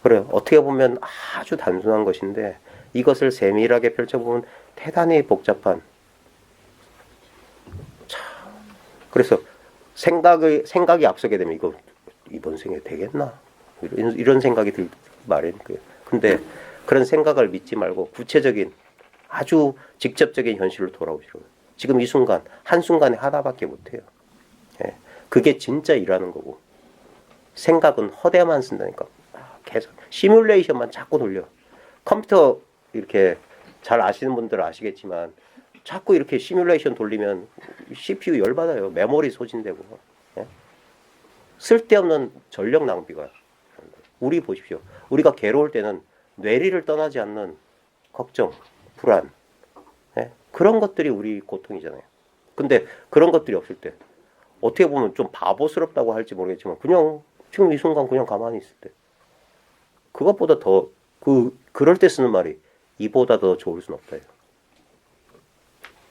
그래요. 어떻게 보면 아주 단순한 것인데 이것을 세밀하게 펼쳐보면 대단히 복잡한. 그래서 생각이 앞서게 되면 이거 이번 생에 되겠나? 이런 생각이 들 말이니까요. 근데 그런 생각을 믿지 말고 구체적인 아주 직접적인 현실로 돌아오시라고요. 지금 이 순간 한순간에 하나밖에 못해요. 예. 그게 진짜 일하는 거고 생각은 허대만 쓴다니까. 계속 시뮬레이션만 자꾸 돌려. 컴퓨터 이렇게 잘 아시는 분들은 아시겠지만 자꾸 이렇게 시뮬레이션 돌리면 CPU 열받아요. 메모리 소진되고. 예? 쓸데없는 전력 낭비가. 우리 보십시오. 우리가 괴로울 때는 뇌리를 떠나지 않는 걱정, 불안. 예? 그런 것들이 우리 고통이잖아요. 근데 그런 것들이 없을 때 어떻게 보면 좀 바보스럽다고 할지 모르겠지만 그냥 지금 이 순간 그냥 가만히 있을 때 그것보다 더 그럴 때 쓰는 말이 이보다 더 좋을 순 없다요.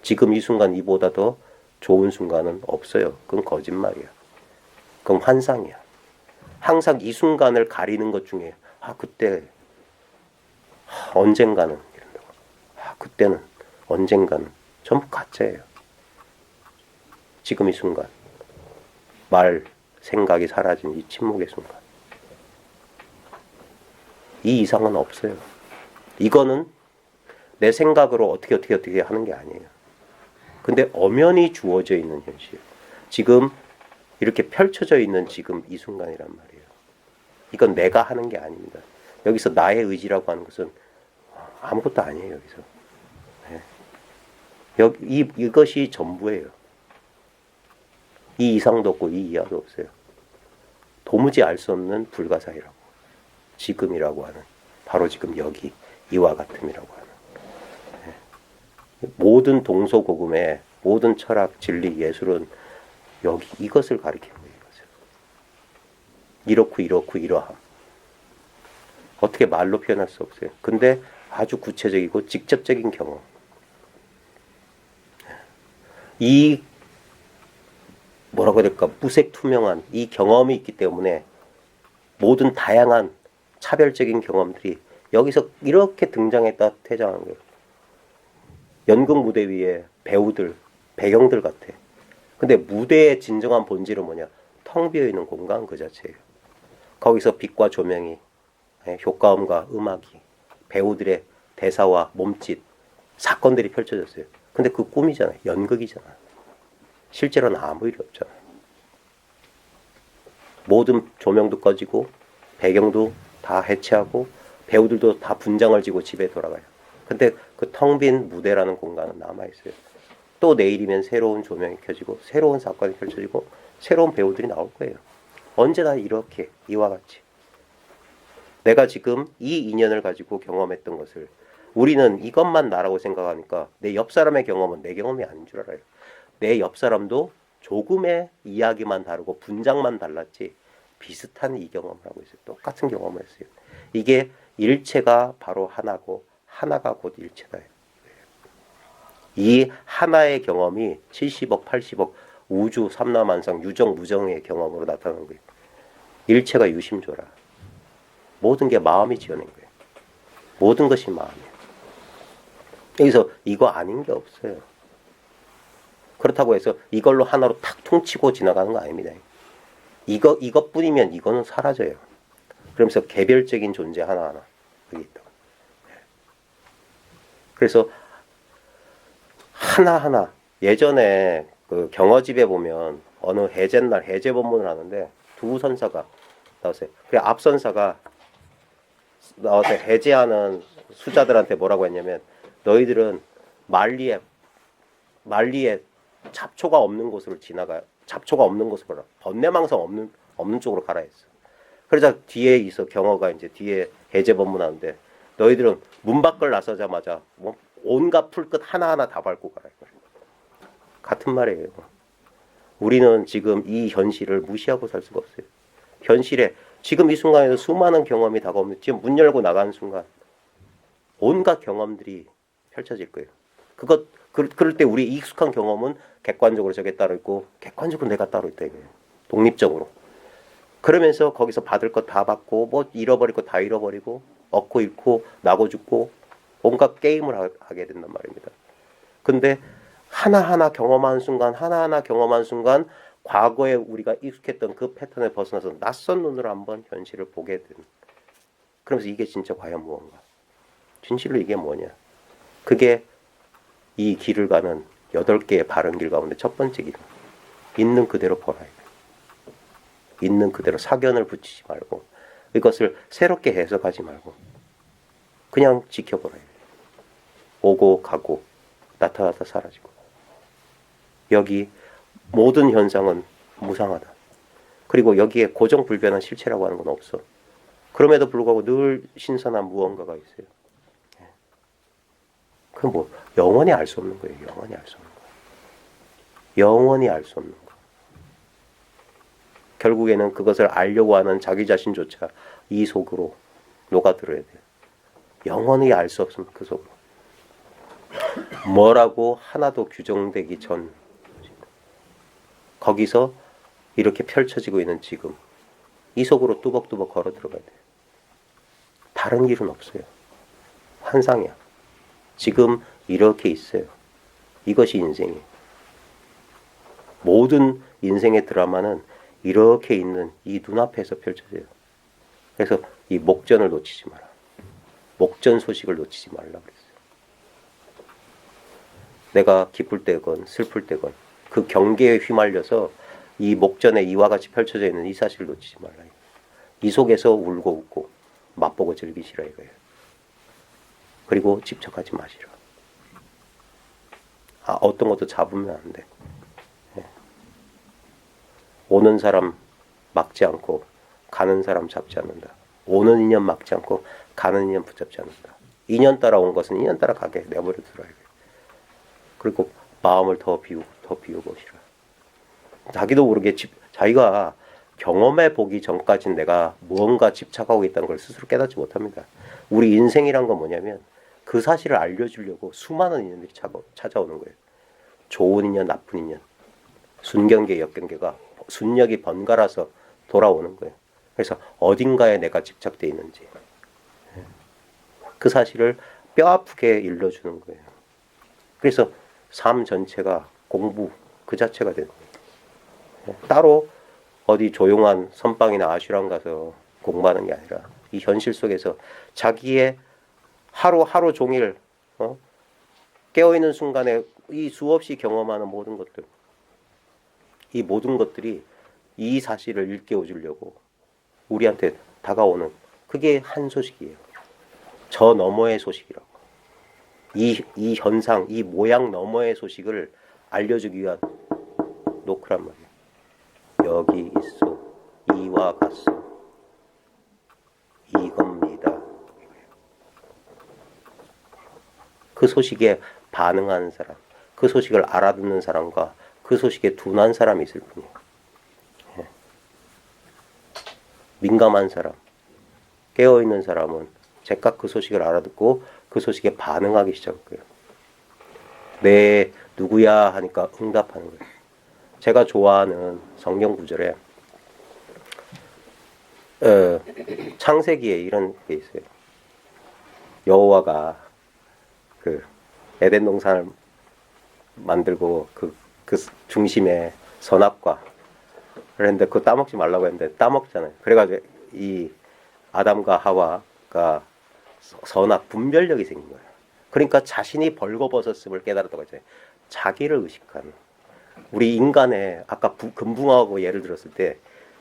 지금 이 순간 이보다 더 좋은 순간은 없어요. 그건 거짓말이야. 그건 환상이야. 항상 이 순간을 가리는 것 중에 그때 언젠가는 이런다고. 그때는 언젠가는 전부 가짜예요. 지금 이 순간 말 생각이 사라진 이 침묵의 순간 이 이상은 없어요. 이거는 내 생각으로 어떻게 하는 게 아니에요. 근데 엄연히 주어져 있는 현실. 지금 이렇게 펼쳐져 있는 지금 이 순간이란 말이에요. 이건 내가 하는 게 아닙니다. 여기서 나의 의지라고 하는 것은 아무것도 아니에요. 여기서. 네. 이것이 전부예요. 이 이상도 없고 이 이하도 없어요. 도무지 알 수 없는 불가사의라고. 지금이라고 하는. 바로 지금 여기 이와 같음이라고 하는. 모든 동서고금의 모든 철학, 진리, 예술은 여기 이것을 가리키는 거예요. 이렇고 이러함. 어떻게 말로 표현할 수 없어요. 근데 아주 구체적이고 직접적인 경험. 이 뭐라고 해야 될까? 무색투명한 이 경험이 있기 때문에 모든 다양한 차별적인 경험들이 여기서 이렇게 등장했다 퇴장한 거예요. 연극 무대 위에 배우들, 배경들 같아. 근데 무대의 진정한 본질은 뭐냐? 텅 비어있는 공간 그 자체예요. 거기서 빛과 조명이, 효과음과 음악이, 배우들의 대사와 몸짓, 사건들이 펼쳐졌어요. 근데 그 꿈이잖아요. 연극이잖아. 실제로는 아무 일이 없잖아. 모든 조명도 꺼지고 배경도 다 해체하고 배우들도 다 분장을 지고 집에 돌아가요. 근데 그 텅 빈 무대라는 공간은 남아있어요. 또 내일이면 새로운 조명이 켜지고 새로운 사건이 펼쳐지고 새로운 배우들이 나올 거예요. 언제나 이렇게 이와 같이. 내가 지금 이 인연을 가지고 경험했던 것을 우리는 이것만 나라고 생각하니까 내 옆 사람의 경험은 내 경험이 아닌 줄 알아요. 내 옆 사람도 조금의 이야기만 다르고 분장만 달랐지 비슷한 이 경험을 하고 있어요. 똑같은 경험을 했어요. 이게 일체가 바로 하나고 하나가 곧 일체다. 이 하나의 경험이 70억, 80억 우주, 삼라만상, 유정, 무정의 경험으로 나타나는 거예요. 일체가 유심조라. 모든 게 마음이 지어낸 거예요. 모든 것이 마음이에요. 여기서 이거 아닌 게 없어요. 그렇다고 해서 이걸로 하나로 탁 퉁치고 지나가는 거 아닙니다. 이것뿐이면 이거는 사라져요. 그러면서 개별적인 존재 하나하나 여기 있다. 그래서 하나하나 예전에 그 경어집에 보면 어느 해제날 해제 법문을 하는데 두 선사가 나왔어요. 그 앞선사가 나와서 해제하는 수자들한테 뭐라고 했냐면 너희들은 만리에 잡초가 없는 곳으로 잡초가 없는 곳으로 가라. 번뇌망상 없는 쪽으로 가라 했어. 그러자 뒤에 있어 경어가 이제 뒤에 해제 법문하는데 너희들은 문 밖을 나서자마자 뭐 온갖 풀끝 하나하나 다 밟고 가라. 같은 말이에요. 우리는 지금 이 현실을 무시하고 살 수가 없어요. 현실에 지금 이 순간에도 수많은 경험이 다가오면 지금 문 열고 나가는 순간 온갖 경험들이 펼쳐질 거예요. 그럴 때 우리 익숙한 경험은 객관적으로 저게 따로 있고 객관적으로 내가 따로 있다 이거예요. 독립적으로. 그러면서 거기서 받을 것 다 받고 뭐 잃어버릴 거 다 잃어버리고 얻고 잃고 나고 죽고 온갖 게임을 하게 된단 말입니다. 근데 하나하나 경험한 순간 과거에 우리가 익숙했던 그 패턴에 벗어나서 낯선 눈으로 한번 현실을 보게 되는. 그러면서 이게 진짜 과연 무언가? 진실로 이게 뭐냐? 그게 이 길을 가는 8개의 바른 길 가운데 첫 번째 길은 있는 그대로 보라. 있는 그대로 사견을 붙이지 말고 이것을 새롭게 해석하지 말고 그냥 지켜보라. 오고 가고 나타나다 사라지고 여기 모든 현상은 무상하다. 그리고 여기에 고정불변한 실체라고 하는 건 없어. 그럼에도 불구하고 늘 신선한 무언가가 있어요. 그건 뭐 영원히 알 수 없는 거예요. 영원히 알 수 없는 거. 영원히 알 수 없는 거. 결국에는 그것을 알려고 하는 자기 자신조차 이 속으로 녹아들어야 돼요. 영원히 알 수 없으면 그 속으로. 뭐라고 하나도 규정되기 전 거기서 이렇게 펼쳐지고 있는 지금 이 속으로 뚜벅뚜벅 걸어 들어가야 돼요. 다른 길은 없어요. 환상이야. 지금 이렇게 있어요. 이것이 인생이에요. 모든 인생의 드라마는 이렇게 있는 이 눈앞에서 펼쳐져요. 그래서 이 목전을 놓치지 마라. 목전 소식을 놓치지 말라 그랬어요. 내가 기쁠 때건 슬플 때건 그 경계에 휘말려서 이 목전에 이와 같이 펼쳐져 있는 이 사실을 놓치지 말라. 이 속에서 울고 웃고 맛보고 즐기시라 이거예요. 그리고 집착하지 마시라. 어떤 것도 잡으면 안 돼. 오는 사람 막지 않고 가는 사람 잡지 않는다. 오는 인연 막지 않고 가는 인연 붙잡지 않는다. 인연 따라 온 것은 인연 따라 가게 내버려 두라. 그리고 마음을 더 비워보시라. 자기도 모르게 자기가 경험해 보기 전까지는 내가 무언가 집착하고 있다는 걸 스스로 깨닫지 못합니다. 우리 인생이란 건 뭐냐면 그 사실을 알려주려고 수많은 인연들이 찾아오는 거예요. 좋은 인연, 나쁜 인연, 순경계, 역경계가 순력이 번갈아서 돌아오는 거예요. 그래서 어딘가에 내가 집착되어 있는지 그 사실을 뼈아프게 일러주는 거예요. 그래서 삶 전체가 공부 그 자체가 되는 거예요. 따로 어디 조용한 선방이나 아슈람 가서 공부하는 게 아니라 이 현실 속에서 자기의 하루 종일 깨어있는 순간에 이 수없이 경험하는 모든 것들, 이 모든 것들이 이 사실을 일깨워 주려고 우리한테 다가오는 그게 한 소식이에요. 저 너머의 소식이라고. 이 현상, 이 모양 너머의 소식을 알려주기 위한 노크란 말이에요. 여기 있어, 이와 같소, 이겁니다. 그 소식에 반응하는 사람, 그 소식을 알아듣는 사람과 그 소식에 둔한 사람이 있을 뿐이에요. 민감한 사람, 깨어있는 사람은 즉각 그 소식을 알아듣고 그 소식에 반응하기 시작할 거예요. 네, 누구야 하니까 응답하는 거예요. 제가 좋아하는 성경 구절에 창세기에 이런 게 있어요. 여호와가 그 에덴 동산을 만들고 그 중심에 선악과 그랬는데 그거 따먹지 말라고 했는데 따먹잖아요. 그래가지고 이 아담과 하와가 선악 분별력이 생긴 거예요. 그러니까 자신이 벌거벗었음을 깨달았다고 했잖아요. 자기를 의식한. 우리 인간의 아까 금붕어하고 예를 들었을 때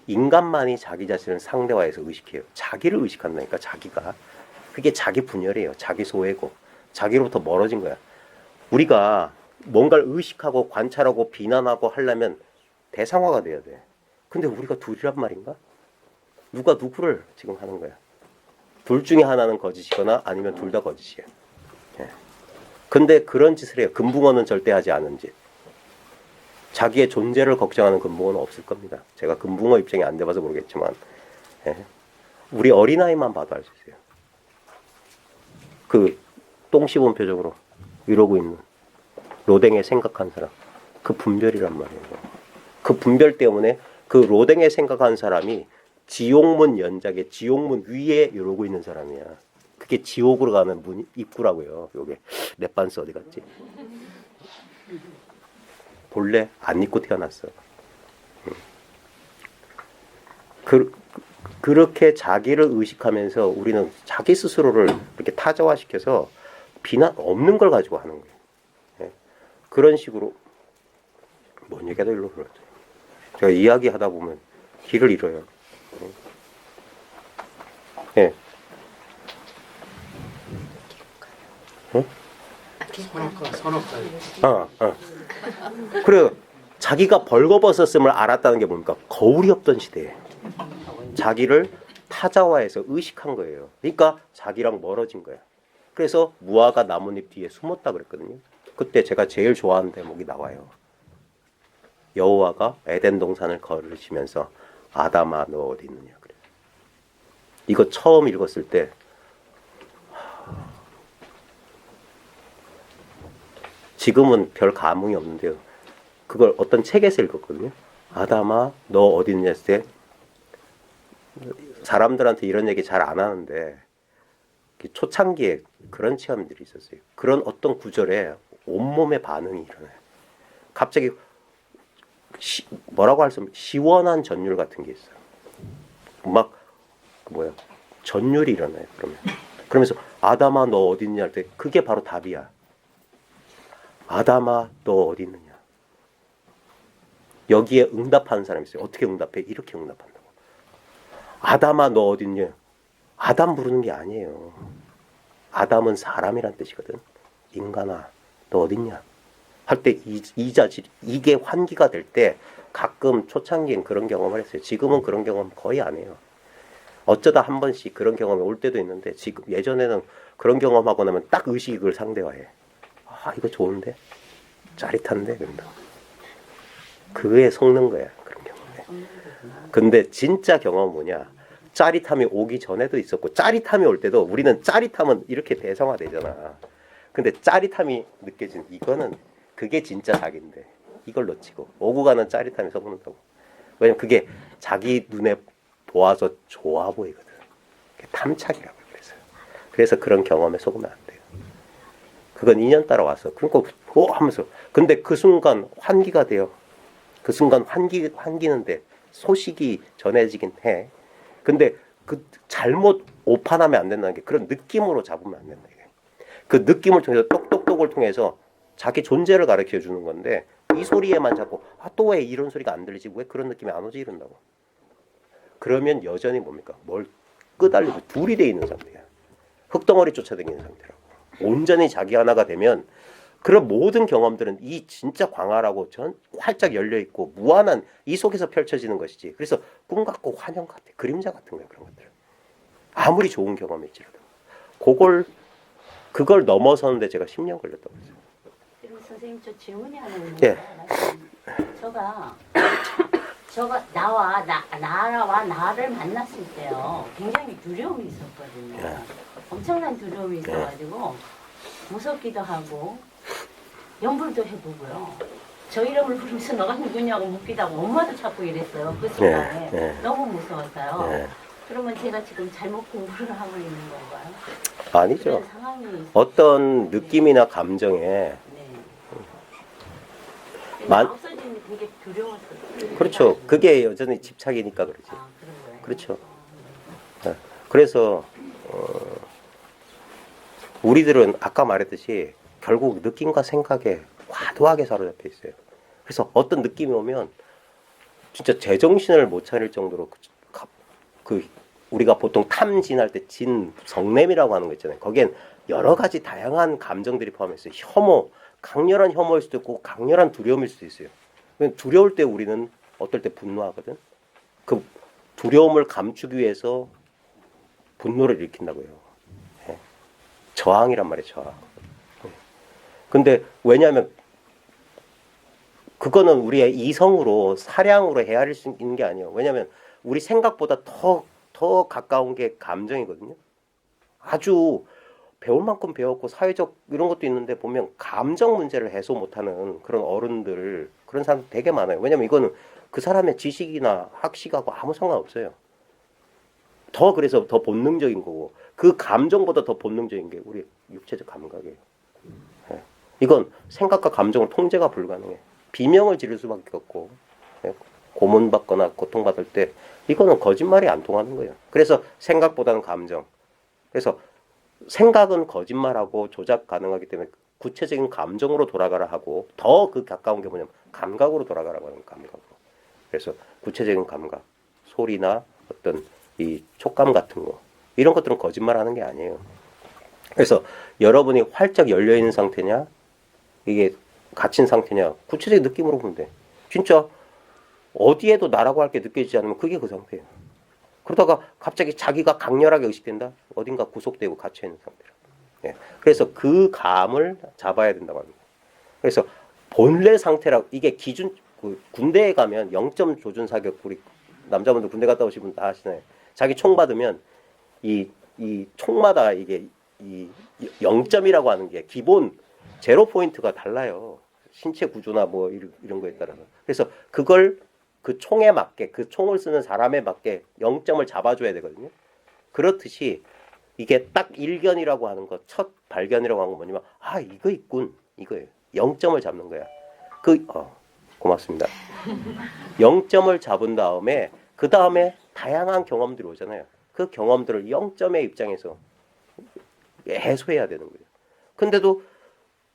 인간만이 자기 자신을 상대화해서 의식해요. 자기를 의식한다니까. 자기가. 그게 자기 분열이에요. 자기 소외고 자기로부터 멀어진 거야. 우리가 뭔가를 의식하고 관찰하고 비난하고 하려면 대상화가 돼야 돼. 근데 우리가 둘이란 말인가? 누가 누구를 지금 하는 거야? 둘 중에 하나는 거짓이거나 아니면 둘 다 거짓이에요. 예. 근데 그런 짓을 해요. 금붕어는 절대 하지 않은 짓. 자기의 존재를 걱정하는 금붕어는 없을 겁니다. 제가 금붕어 입장이 안 돼봐서 모르겠지만 예. 우리 어린아이만 봐도 알 수 있어요. 그 똥 씹은 표정으로 이러고 있는 로댕에 생각한 사람. 그 분별이란 말이에요. 그 분별 때문에 그 로댕에 생각한 사람이 지옥문 연작의 지옥문 위에 이러고 있는 사람이야. 그게 지옥으로 가는 문 입구라고요. 요게 넷반스 어디 갔지? 본래 안 입고 태어났어. 그렇게 자기를 의식하면서 우리는 자기 스스로를 이렇게 타자화시켜서 비난 없는 걸 가지고 하는 거예요. 예. 그런 식으로 뭔 얘기가 더 일로 그러죠. 제가 이야기하다 보면 길을 잃어요. 예. 응? 선악과. 그래 자기가 벌거벗었음을 알았다는 게 뭡니까? 거울이 없던 시대에 자기를 타자화해서 의식한 거예요. 그러니까 자기랑 멀어진 거야. 그래서 무화과 나뭇잎 뒤에 숨었다 그랬거든요. 그때 제가 제일 좋아하는 대목이 나와요. 여호와가 에덴 동산을 걸으시면서 아담아 너 어디 있느냐 그래. 이거 처음 읽었을 때 지금은 별 감흥이 없는데요. 그걸 어떤 책에서 읽었거든요. 아담아 너 어디 있느냐 했을 때 사람들한테 이런 얘기 잘 안 하는데 초창기에 그런 체험들이 있었어요. 그런 어떤 구절에 온몸의 반응이 일어나요. 갑자기 뭐라고 할 수 없는 시원한 전율 같은 게 있어요. 막 전율이 일어나요. 그러면서 아담아 너 어디 있냐 할 때 그게 바로 답이야. 아담아 너 어디 있느냐. 여기에 응답하는 사람이 있어요. 어떻게 응답해? 이렇게 응답한다고. 아담아 너 어디 있냐. 아담 부르는 게 아니에요. 아담은 사람이란 뜻이거든. 인간아 너 어디 있냐 할 때 이게 환기가 될 때 가끔 초창기엔 그런 경험을 했어요. 지금은 그런 경험 거의 안 해요. 어쩌다 한 번씩 그런 경험이 올 때도 있는데 지금 예전에는 그런 경험하고 나면 딱 의식이 그걸 상대화해. 아 이거 좋은데 짜릿한데 그런다. 그거에 속는 거야 그런 경험에. 근데 진짜 경험은 뭐냐? 짜릿함이 오기 전에도 있었고 짜릿함이 올 때도 우리는 짜릿함은 이렇게 대성화되잖아. 근데 짜릿함이 느껴지는 이거는 그게 진짜 자기인데 이걸 놓치고 오고 가는 짜릿함이 섞는다고. 왜냐면 그게 자기 눈에 보아서 좋아 보이거든. 탐착이라고 그랬어요. 그래서 그런 경험에 속으면 안 돼요. 그건 인연 따라 왔어. 그러니까 하면서 근데 그 순간 환기가 돼요. 그 순간 환기는데 소식이 전해지긴 해. 근데 그 잘못 오판하면 안 된다는 게 그런 느낌으로 잡으면 안 된다. 그 느낌을 통해서 똑똑똑을 통해서 자기 존재를 가르쳐 주는 건데 이 소리에만 자꾸 또 왜 이런 소리가 안 들리지? 왜 그런 느낌이 안 오지? 이런다고. 그러면 여전히 뭡니까? 뭘 끄달리고 둘이 돼 있는 상태야. 흙덩어리 쫓아다니는 상태라고. 온전히 자기 하나가 되면 그런 모든 경험들은 이 진짜 광활하고 활짝 열려있고 무한한 이 속에서 펼쳐지는 것이지. 그래서 꿈 같고 환영 같아. 그림자 같은 거야. 그런 것들. 아무리 좋은 경험일지라도. 그걸 넘어서는데 제가 10년 걸렸다고 했어요. 그리고 선생님 저 질문이 하나 있는데 예. 나와 나를 만났을 때요 굉장히 두려움이 있었거든요. 예. 엄청난 두려움이 있어가지고 무섭기도 하고 염불도 해보고요. 저 이름을 부르면서 너가 누구냐고 묻기도 하고 엄마도 자꾸 이랬어요. 그 순간에 네. 너무 무서웠어요. 네. 그러면 제가 지금 잘못 공부를 하고 있는 건가요? 아니죠. 그런 상황이 있어요. 어떤 느낌이나 감정에 네. 만- 없어지는 게 되게 두려웠어요. 그렇죠. 그게 여전히 집착이니까 그러지. 아, 그런 거예요? 그렇죠. 네. 그래서 우리들은 아까 말했듯이 결국 느낌과 생각에 과도하게 사로잡혀 있어요. 그래서 어떤 느낌이 오면 진짜 제정신을 못 차릴 정도로 그 우리가 보통 탐진할 때 진 성냄이라고 하는 거 있잖아요. 거기엔 여러 가지 다양한 감정들이 포함해 있어요. 혐오, 강렬한 혐오일 수도 있고 강렬한 두려움일 수도 있어요. 두려울 때 우리는 어떨 때 분노하거든. 그 두려움을 감추기 위해서 분노를 일으킨다고요. 예. 저항이란 말이에요. 저항. 예. 근데 왜냐하면 그거는 우리의 이성으로 사량으로 헤아릴 수 있는 게 아니에요. 왜냐하면 우리 생각보다 더 가까운 게 감정이거든요. 아주 배울 만큼 배웠고 사회적 이런 것도 있는데 보면 감정 문제를 해소 못하는 그런 어른들 그런 사람 되게 많아요. 왜냐하면 이거는 그 사람의 지식이나 학식하고 아무 상관없어요. 그래서 더 본능적인 거고 그 감정보다 더 본능적인 게 우리 육체적 감각이에요. 예. 이건 생각과 감정은 통제가 불가능해. 비명을 지를 수밖에 없고 예. 고문받거나 고통받을 때 이거는 거짓말이 안 통하는 거예요. 그래서 생각보다는 감정. 그래서 생각은 거짓말하고 조작 가능하기 때문에 구체적인 감정으로 돌아가라 하고 더 그 가까운 게 뭐냐면 감각으로 돌아가라고 하는 감각으로. 그래서 구체적인 감각, 소리나 어떤 이 촉감 같은 거 이런 것들은 거짓말하는 게 아니에요. 그래서 여러분이 활짝 열려 있는 상태냐, 이게 갇힌 상태냐, 구체적인 느낌으로 보면 돼. 진짜 어디에도 나라고 할 게 느껴지지 않으면 그게 그 상태예요. 그러다가 갑자기 자기가 강렬하게 의식된다? 어딘가 구속되고 갇혀있는 상태라. 예. 그래서 그 감을 잡아야 된다고 합니다. 그래서 본래 상태라고, 이게 기준, 군대에 가면 0점 조준 사격, 우리 남자분들 군대 갔다 오신 분 다 아시나요? 자기 총 받으면 이 총마다 이게 이 0점이라고 하는 게 기본 제로 포인트가 달라요. 신체 구조나 뭐 이런 거에 따라서. 그래서 그걸 그 총에 맞게, 그 총을 쓰는 사람에 맞게 0점을 잡아줘야 되거든요. 그렇듯이 이게 딱 일견이라고 하는 거, 첫 발견이라고 하는 건 뭐냐면, 아, 이거 있군. 이거예요. 0점을 잡는 거야. 고맙습니다. 0점을 잡은 다음에, 그 다음에 다양한 경험들이 오잖아요. 그 경험들을 0점의 입장에서 해소해야 되는 거예요. 근데도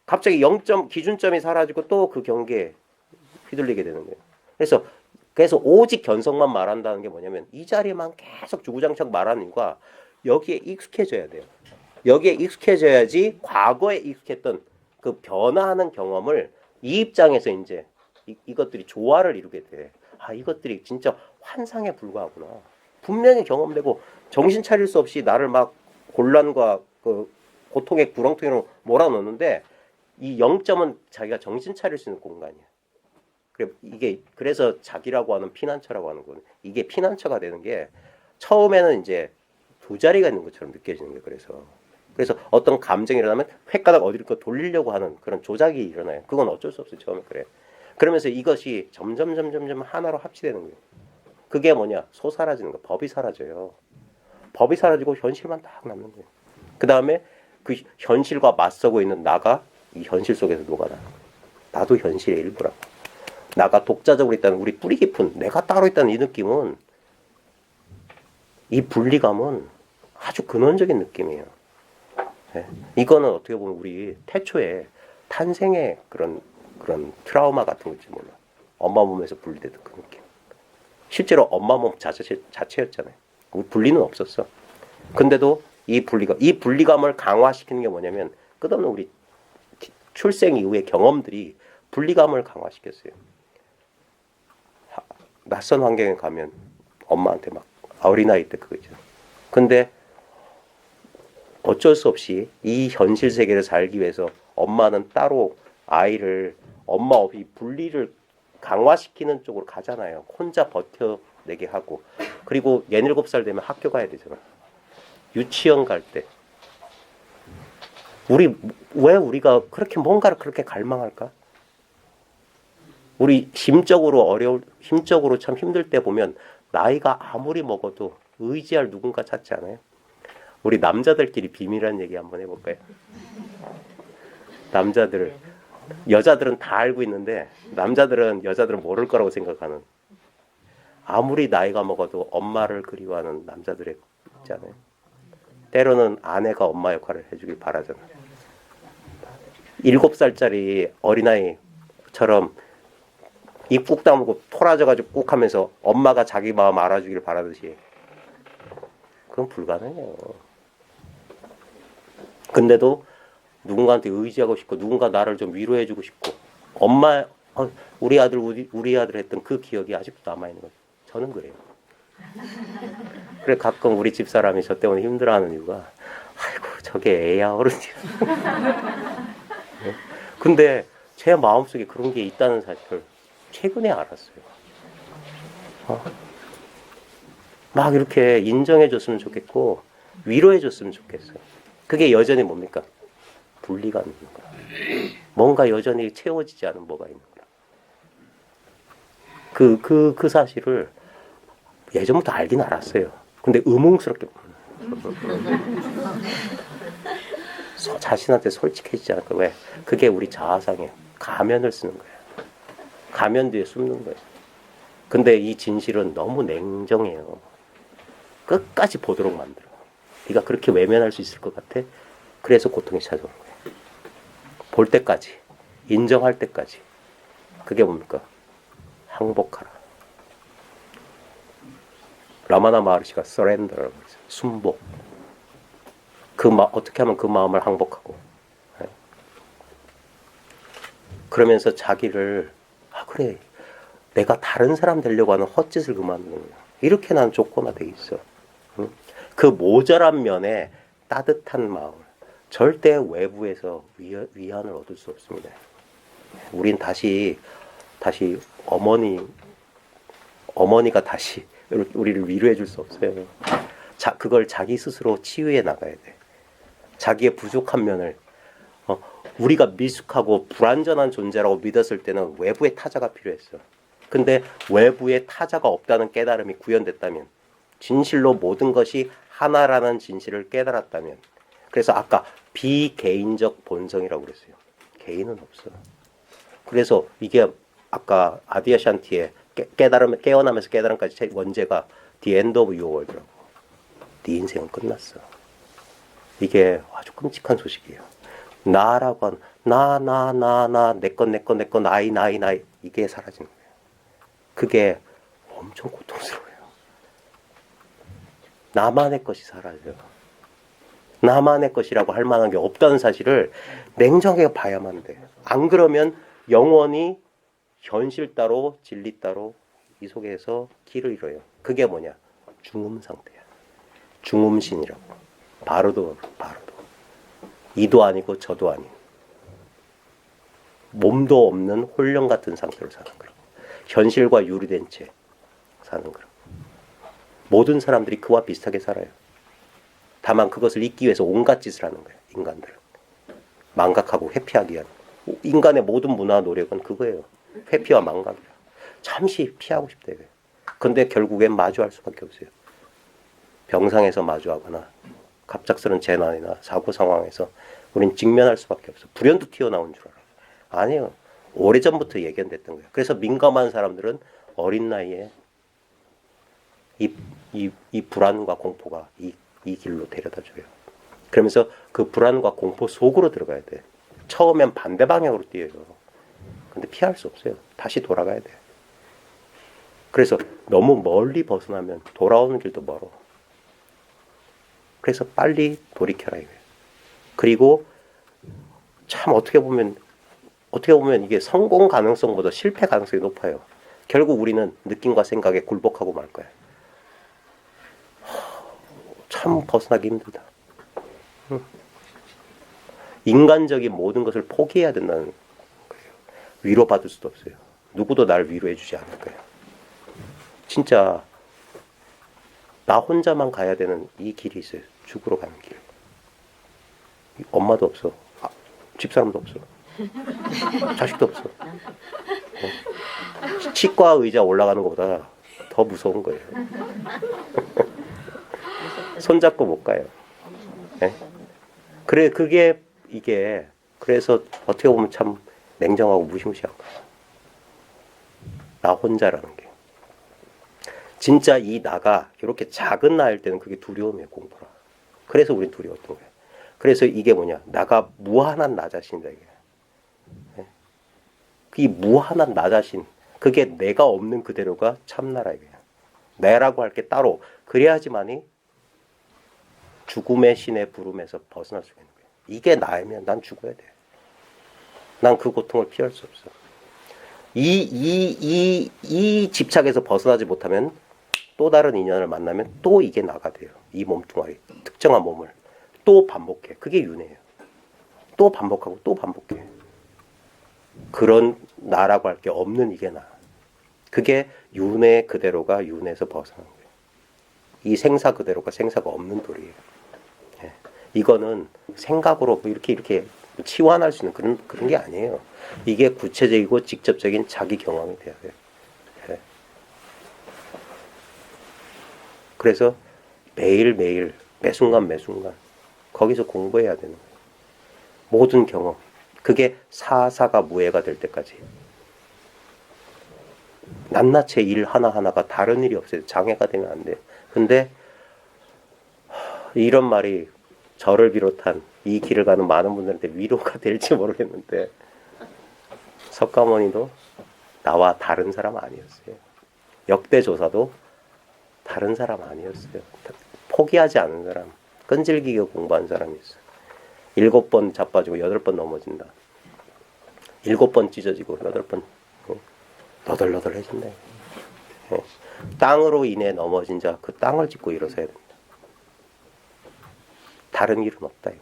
갑자기 0점, 기준점이 사라지고 또 그 경계에 휘둘리게 되는 거예요. 그래서 오직 견성만 말한다는 게 뭐냐면 이 자리에만 계속 주구장창 말하는 이유가 여기에 익숙해져야 돼요. 여기에 익숙해져야지 과거에 익숙했던 그 변화하는 경험을 이 입장에서 이제 이것들이 조화를 이루게 돼. 아, 이것들이 진짜 환상에 불과하구나. 분명히 경험되고 정신 차릴 수 없이 나를 막 곤란과 그 고통의 구렁텅이로 몰아넣는데 이 0점은 자기가 정신 차릴 수 있는 공간이야. 그래서 자기라고 하는 피난처라고 하는 건 이게 피난처가 되는 게 처음에는 이제 두 자리가 있는 것처럼 느껴지는 거예요. 그래서 어떤 감정이 일어나면 획가닥 어디로 돌리려고 하는 그런 조작이 일어나요. 그건 어쩔 수 없어요. 처음에 그래. 그러면서 이것이 점점 하나로 합치되는 거예요. 그게 뭐냐? 사라지는 거. 법이 사라져요. 법이 사라지고 현실만 딱 남는 거예요. 그 다음에 그 현실과 맞서고 있는 나가 이 현실 속에서 녹아나. 나도 현실의 일부라고. 나가 독자적으로 있다는 우리 뿌리 깊은 내가 따로 있다는 이 느낌은 이 분리감은 아주 근원적인 느낌이에요. 네. 이거는 어떻게 보면 우리 태초에 탄생의 그런 트라우마 같은 거 있지 몰라. 엄마 몸에서 분리되던 그 느낌. 실제로 엄마 몸 자체였잖아요. 우리 분리는 없었어. 근데도 이 분리감을 강화시키는 게 뭐냐면 끝없는 우리 출생 이후의 경험들이 분리감을 강화시켰어요. 낯선 환경에 가면 엄마한테 막 어린아이 때 그거 있잖아요. 근데 어쩔 수 없이 이 현실 세계를 살기 위해서 엄마는 따로 아이를 엄마 없이 분리를 강화시키는 쪽으로 가잖아요. 혼자 버텨내게 하고. 그리고 17살 되면 학교 가야 되잖아. 유치원 갈 때. 왜 우리가 그렇게 뭔가를 그렇게 갈망할까? 우리 힘적으로 참 힘들 때 보면 나이가 아무리 먹어도 의지할 누군가 찾지 않아요? 우리 남자들끼리 비밀한 얘기 한번 해볼까요? 여자들은 다 알고 있는데 여자들은 모를 거라고 생각하는, 아무리 나이가 먹어도 엄마를 그리워하는 남자들이 있잖아요. 때로는 아내가 엄마 역할을 해주길 바라잖아. 7살짜리 어린아이처럼 입 꾹 다물고 토라져가지고 꾹 하면서 엄마가 자기 마음 알아주길 바라듯이, 그건 불가능해요. 근데도 누군가한테 의지하고 싶고 누군가 나를 좀 위로해주고 싶고, 우리 아들 했던 그 기억이 아직도 남아있는 거죠. 저는 그래요. 그래 가끔 우리 집사람이 저 때문에 힘들어하는 이유가, 아이고 저게 애야 어른이야. 근데 제 마음속에 그런 게 있다는 사실을 최근에 알았어요. 막 이렇게 인정해줬으면 좋겠고 위로해줬으면 좋겠어요. 그게 여전히 뭡니까? 분리가 있는 거야. 뭔가 여전히 채워지지 않은 뭐가 있는 거야. 그 사실을 예전부터 알긴 알았어요. 근데 의문스럽게 자신한테 솔직해지지 않을까. 왜? 그게 우리 자아상이에요. 가면을 쓰는 거예요. 가면 뒤에 숨는 거예요. 근데 이 진실은 너무 냉정해요. 끝까지 보도록 만들어. 네가 그렇게 외면할 수 있을 것 같아? 그래서 고통이 찾아오는 거예요. 볼 때까지, 인정할 때까지. 그게 뭡니까? 항복하라. 라마나 마하르시가 서렌더라고 했어요. 순복. 어떻게 하면 그 마음을 항복하고. 그러면서 자기를, 그래, 내가 다른 사람 되려고 하는 헛짓을 그만두는 거야. 이렇게 난 조건화돼 있어. 그 모자란 면에 따뜻한 마음을, 절대 외부에서 위안을 얻을 수 없습니다. 우린 다시 어머니가 다시 우리를 위로해 줄 수 없어요. 그걸 자기 스스로 치유해 나가야 돼. 자기의 부족한 면을, 우리가 미숙하고 불완전한 존재라고 믿었을 때는 외부의 타자가 필요했어. 근데 외부의 타자가 없다는 깨달음이 구현됐다면, 진실로 모든 것이 하나라는 진실을 깨달았다면, 그래서 아까 비개인적 본성이라고 그랬어요. 개인은 없어. 그래서 이게 아까 아디아샨티의 깨어나면서 깨달음까지 원제가 The End of Your World라고. 네 인생은 끝났어. 이게 아주 끔찍한 소식이에요. 나라고 하는 나 내꺼 나이 이게 사라지는 거예요. 그게 엄청 고통스러워요. 나만의 것이 사라져요. 나만의 것이라고 할 만한 게 없다는 사실을 냉정하게 봐야만 돼. 안 그러면 영원히 현실 따로 진리 따로 이 속에서 길을 잃어요. 그게 뭐냐? 중음 상태야. 중음신이라고. 바로도. 이도 아니고 저도 아닌. 몸도 없는 홀령 같은 상태로 사는 거라고. 현실과 유리된 채 사는 거라고. 모든 사람들이 그와 비슷하게 살아요. 다만 그것을 잊기 위해서 온갖 짓을 하는 거예요. 인간들은. 망각하고 회피하기 위한. 인간의 모든 문화 노력은 그거예요. 회피와 망각이에요. 잠시 피하고 싶다 이거예요. 근데 결국엔 마주할 수밖에 없어요. 병상에서 마주하거나 갑작스런 재난이나 사고 상황에서 우린 직면할 수밖에 없어. 불현듯 튀어나온 줄 알아. 아니에요. 오래전부터 예견됐던 거예요. 그래서 민감한 사람들은 어린 나이에 이 불안과 공포가 이 길로 데려다줘요. 그러면서 그 불안과 공포 속으로 들어가야 돼. 처음엔 반대 방향으로 뛰어요. 근데 피할 수 없어요. 다시 돌아가야 돼. 그래서 너무 멀리 벗어나면 돌아오는 길도 멀어. 그래서 빨리 돌이켜라 이거예요. 그리고 참 어떻게 보면 이게 성공 가능성보다 실패 가능성이 높아요. 결국 우리는 느낌과 생각에 굴복하고 말 거야. 참 벗어나기 힘들다. 인간적인 모든 것을 포기해야 된다는 거예요. 위로받을 수도 없어요. 누구도 날 위로해 주지 않을 거예요. 진짜 나 혼자만 가야 되는 이 길이 있어요. 죽으러 가는 길. 엄마도 없어. 집사람도 없어. 자식도 없어. 치과 의자 올라가는 것보다 더 무서운 거예요. 손잡고 못 가요. 네? 그래, 이게 그래서 어떻게 보면 참 냉정하고 무시무시한 거야. 나 혼자라는 게. 진짜 이 나가 이렇게 작은 나일 때는 그게 두려움이에요, 공부라. 그래서 우린 두려웠던 거예요. 그래서 이게 뭐냐, 나가 무한한 나 자신이다 이게. 네? 이 무한한 나 자신, 그게 내가 없는 그대로가 참나라 이게. 내라고 할 게 따로 그래야지만이 죽음의 신의 부름에서 벗어날 수 있는 거예요. 이게 나이면 난 죽어야 돼. 난 그 고통을 피할 수 없어. 이 집착에서 벗어나지 못하면 또 다른 인연을 만나면 또 이게 나가 돼요. 이 몸뚱아리, 특정한 몸을 또 반복해. 그게 윤회예요. 또 반복하고 또 반복해. 그런 나라고 할 게 없는 이게 나. 그게 윤회 그대로가 윤회에서 벗어난 거예요. 이 생사 그대로가 생사가 없는 도리예요. 예. 이거는 생각으로 이렇게 치환할 수 있는 그런 게 아니에요. 이게 구체적이고 직접적인 자기 경험이 돼야 돼요. 예. 그래서 매일매일 매순간 거기서 공부해야 되는 거예요. 모든 경험. 그게 사사가 무해가 될 때까지. 낱낱이 일 하나하나가 다른 일이 없어요. 장애가 되면 안 돼요. 근데 이런 말이 저를 비롯한 이 길을 가는 많은 분들한테 위로가 될지 모르겠는데 석가모니도 나와 다른 사람 아니었어요. 역대 조사도 다른 사람 아니었어요. 포기하지 않은 사람, 끈질기게 공부한 사람이었어요. 7번 자빠지고 8번 넘어진다. 7번 찢어지고 8번 너덜너덜해진다. 예. 땅으로 인해 넘어진 자 그 땅을 짚고 일어서야 된다. 다른 길은 없다. 이게.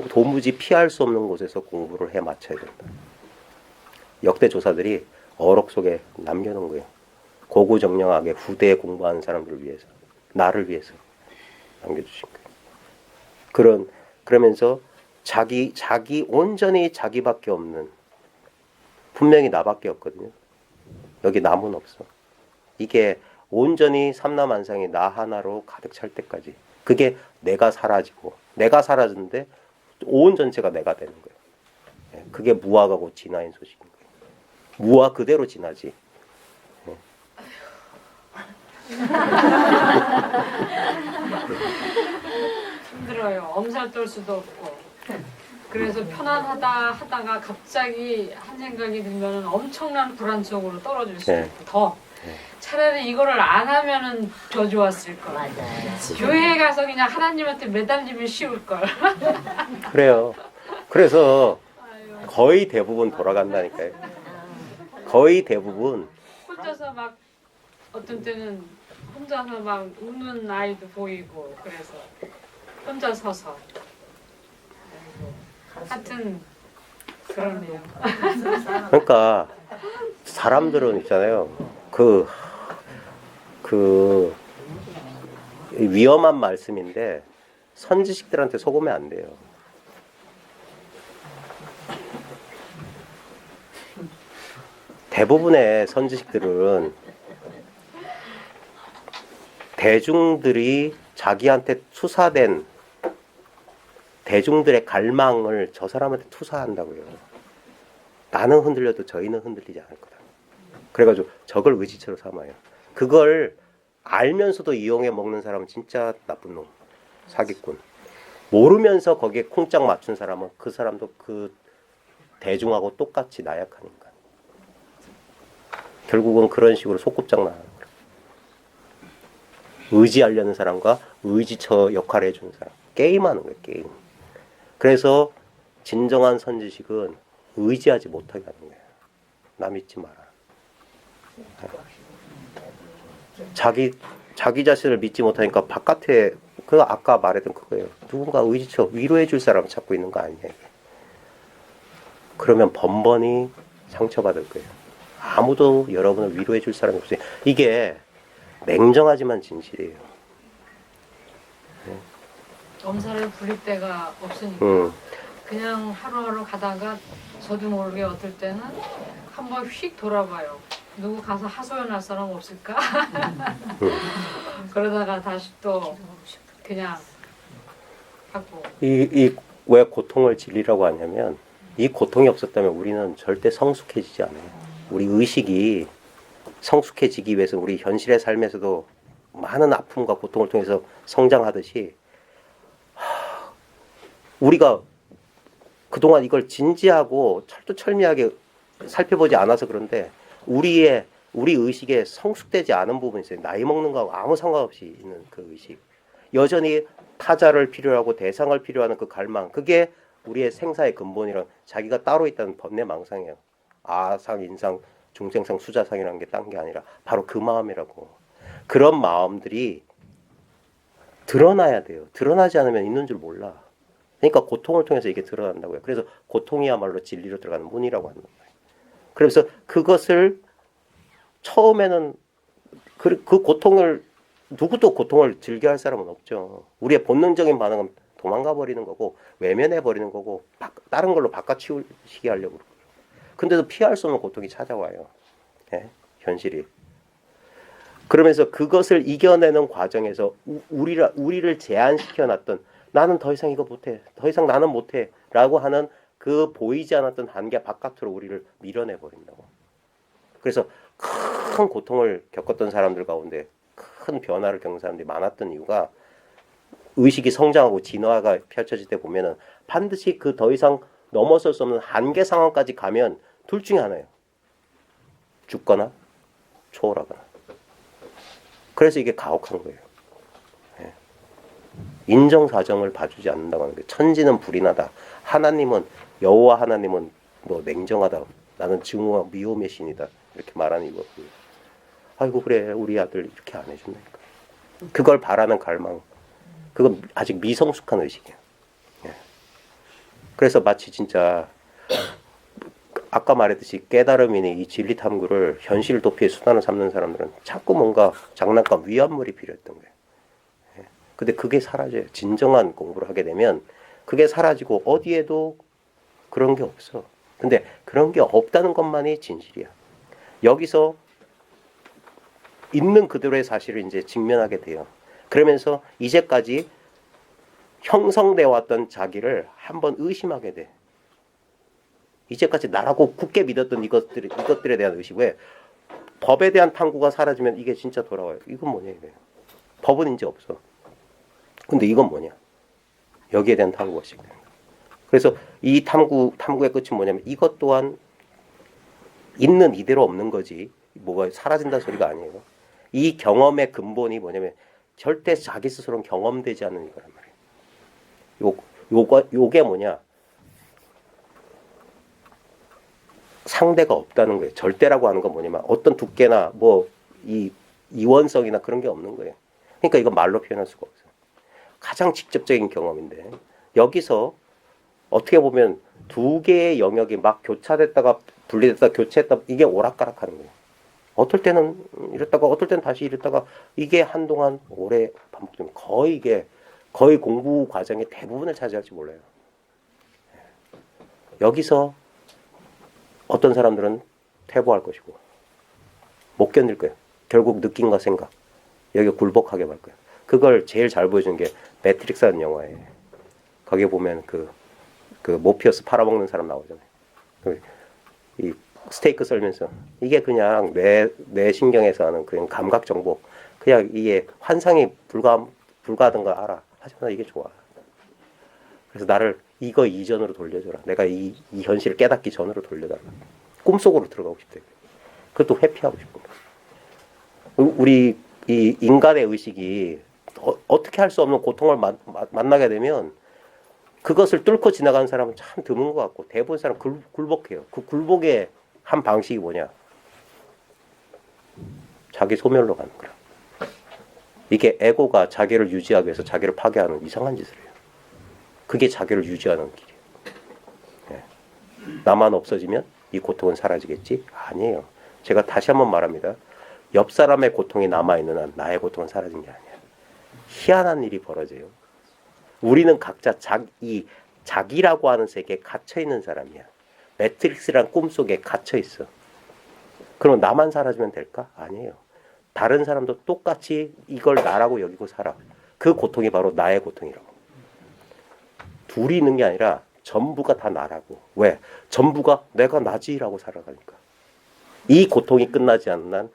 도무지 피할 수 없는 곳에서 공부를 해 맞춰야 된다. 역대 조사들이 어록 속에 남겨놓은 거예요. 고구정령하게 후대에 공부하는 사람들을 위해서, 나를 위해서 남겨주신 거예요. 그러면서 자기 온전히 자기밖에 없는, 분명히 나밖에 없거든요. 여기 남은 없어. 이게 온전히 삼라만상이 나 하나로 가득 찰 때까지, 그게 내가 사라지고, 내가 사라졌는데 온 전체가 내가 되는 거예요. 그게 무아가고 진화인 소식인 거예요. 무아 그대로 진화지. 힘들어요. 엄살 떨 수도 없고. 그래서 편안하다 하다가 갑자기 한 생각이 들면 엄청난 불안 속으로 떨어질 수 있고 더 차라리 이거를 안 하면은 더 좋았을 걸. 맞아요. 교회에 가서 그냥 하나님한테 매달리면 쉬울 걸. 그래요. 그래서 거의 대부분 돌아간다니까요. 거의 대부분. 혼자서 막 어떤 때는 혼자서 막 우는 아이도 보이고 그래서 혼자 서서. 하여튼 그러네요. 그러니까 사람들은 있잖아요. 그 위험한 말씀인데 선지식들한테 속으면 안 돼요. 대부분의 선지식들은 대중들이 자기한테 투사된 대중들의 갈망을 저 사람한테 투사한다고요. 나는 흔들려도 저희는 흔들리지 않을 거다. 그래가지고 저걸 의지처로 삼아요. 그걸 알면서도 이용해 먹는 사람은 진짜 나쁜 놈, 사기꾼. 모르면서 거기에 쿵짝 맞춘 사람은 그 사람도 그 대중하고 똑같이 나약한 인간. 결국은 그런 식으로 속꿉장난하는 거예요. 의지하려는 사람과 의지처 역할을 해주는 사람. 게임하는 거예요, 게임. 그래서 진정한 선지식은 의지하지 못하게 하는 거예요. 나 믿지 마라. 자기 자신을 믿지 못하니까 바깥에 그 아까 말했던 그거예요. 누군가 의지처 위로해 줄 사람 찾고 있는 거 아니냐. 이게. 그러면 번번이 상처받을 거예요. 아무도 여러분을 위로해 줄 사람이 없어요. 이게 냉정하지만 진실이에요. 엄살을 부릴 데가 없으니까. 그냥 하루하루 가다가 저도 모르게 어떨 때는 한번 휙 돌아봐요. 누구 가서 하소연할 사람 없을까? 그러다가 다시 또 그냥 하고. 이 왜 고통을 진리라고 하냐면 이 고통이 없었다면 우리는 절대 성숙해지지 않아요. 우리 의식이 성숙해지기 위해서 우리 현실의 삶에서도 많은 아픔과 고통을 통해서 성장하듯이 우리가 그동안 이걸 진지하고 철두철미하게 살펴보지 않아서 그런데 우리 의식에 성숙되지 않은 부분이 있어요. 나이 먹는 거하고 아무 상관없이 있는 그 의식. 여전히 타자를 필요로 하고 대상을 필요로 하는 그 갈망. 그게 우리의 생사의 근본이랑 자기가 따로 있다는 번뇌망상이에요. 아상, 인상, 중생상, 수자상이라는 게 딴 게 아니라 바로 그 마음이라고. 그런 마음들이 드러나야 돼요. 드러나지 않으면 있는 줄 몰라. 그러니까 고통을 통해서 이게 드러난다고요. 그래서 고통이야말로 진리로 들어가는 문이라고 하는 거예요. 그래서 그것을 처음에는 그 고통을 누구도 고통을 즐겨할 사람은 없죠. 우리의 본능적인 반응은 도망가 버리는 거고 외면해 버리는 거고 다른 걸로 바꿔치우시게 하려고 그러고. 근데도 피할 수 없는 고통이 찾아와요. 예? 현실이. 그러면서 그것을 이겨내는 과정에서 우리를 제한시켜놨던 나는 더 이상 이거 못해. 더 이상 나는 못해. 라고 하는 그 보이지 않았던 한계 바깥으로 우리를 밀어내 버린다고. 그래서 큰 고통을 겪었던 사람들 가운데 큰 변화를 겪는 사람들이 많았던 이유가 의식이 성장하고 진화가 펼쳐질 때 보면은 반드시 그 더 이상 넘어설 수 없는 한계 상황까지 가면 둘 중에 하나예요. 죽거나 초월하거나. 그래서 이게 가혹한 거예요. 예. 인정사정을 봐주지 않는다고 하는 게 천지는 불인하다. 하나님은 여호와 하나님은 뭐 냉정하다. 나는 증오와 미움의 신이다. 이렇게 말하는 이거거든요. 아이고 그래 우리 아들 이렇게 안 해준다니까. 그걸 바라는 갈망. 그건 아직 미성숙한 의식이에요. 예. 그래서 마치 진짜 아까 말했듯이 깨달음이니 이 진리 탐구를 현실 도피의 수단으로 삼는 사람들은 자꾸 뭔가 장난감 위안물이 필요했던 거예요. 예. 근데 그게 사라져요. 진정한 공부를 하게 되면 그게 사라지고 어디에도 그런 게 없어. 근데 그런 게 없다는 것만이 진실이야. 여기서 있는 그대로의 사실을 이제 직면하게 돼요. 그러면서 이제까지 형성되어 왔던 자기를 한번 의심하게 돼. 이제까지 나라고 굳게 믿었던 이것들에 대한 의식. 왜? 법에 대한 탐구가 사라지면 이게 진짜 돌아와요. 이건 뭐냐 이거예요. 법은 이제 없어. 근데 이건 뭐냐? 여기에 대한 탐구가 시작됩니다. 그래서 이 탐구의 끝이 뭐냐면 이것 또한 있는 이대로 없는 거지. 뭐가 사라진다는 소리가 아니에요. 이 경험의 근본이 뭐냐면 절대 자기 스스로는 경험되지 않는 이거란 말이에요. 요게 뭐냐? 상대가 없다는 거예요. 절대라고 하는 건 뭐냐면 어떤 두께나 뭐 이 이원성이나 그런 게 없는 거예요. 그러니까 이거 말로 표현할 수가 없어요. 가장 직접적인 경험인데 여기서 어떻게 보면 두 개의 영역이 막 교차됐다가 분리됐다가 교체했다 이게 오락가락하는 거예요. 어떨 때는 이랬다가 어떨 때는 다시 이랬다가 이게 한동안 오래 반복되면 거의 공부 과정의 대부분을 차지할지 몰라요. 여기서 어떤 사람들은 퇴보할 것이고 못 견딜 거예요. 결국 느낌과 생각 여기 굴복하게 말 거예요. 그걸 제일 잘 보여주는 게 매트릭스라는 영화예요. 거기에 보면 그 모피어스 팔아먹는 사람 나오잖아요. 이 스테이크 썰면서 이게 그냥 뇌 신경에서 하는 그냥 감각 정보. 그냥 이게 환상이 불가하던 걸 알아. 하지만 이게 좋아. 그래서 나를 이거 이전으로 돌려줘라. 내가 이 현실을 깨닫기 전으로 돌려달라. 꿈속으로 들어가고 싶대. 그것도 회피하고 싶은 거야. 우리 이 인간의 의식이 어떻게 할 수 없는 고통을 만나게 되면 그것을 뚫고 지나가는 사람은 참 드문 것 같고 대부분 사람 굴복해요. 그 굴복의 한 방식이 뭐냐? 자기 소멸로 가는 거야. 이게 에고가 자기를 유지하기 위해서 자기를 파괴하는 이상한 짓을 해요. 그게 자기를 유지하는 길이에요. 네. 나만 없어지면 이 고통은 사라지겠지? 아니에요. 제가 다시 한번 말합니다. 옆 사람의 고통이 남아있는 한 나의 고통은 사라진 게 아니야. 희한한 일이 벌어져요. 우리는 각자 자기 자기라고 하는 세계에 갇혀 있는 사람이야. 매트릭스란 꿈 속에 갇혀 있어. 그럼 나만 사라지면 될까? 아니에요. 다른 사람도 똑같이 이걸 나라고 여기고 살아. 그 고통이 바로 나의 고통이라고. 둘이 있는 게 아니라 전부가 다 나라고. 왜? 전부가 내가 나지라고 살아가니까. 이 고통이 끝나지 않는 한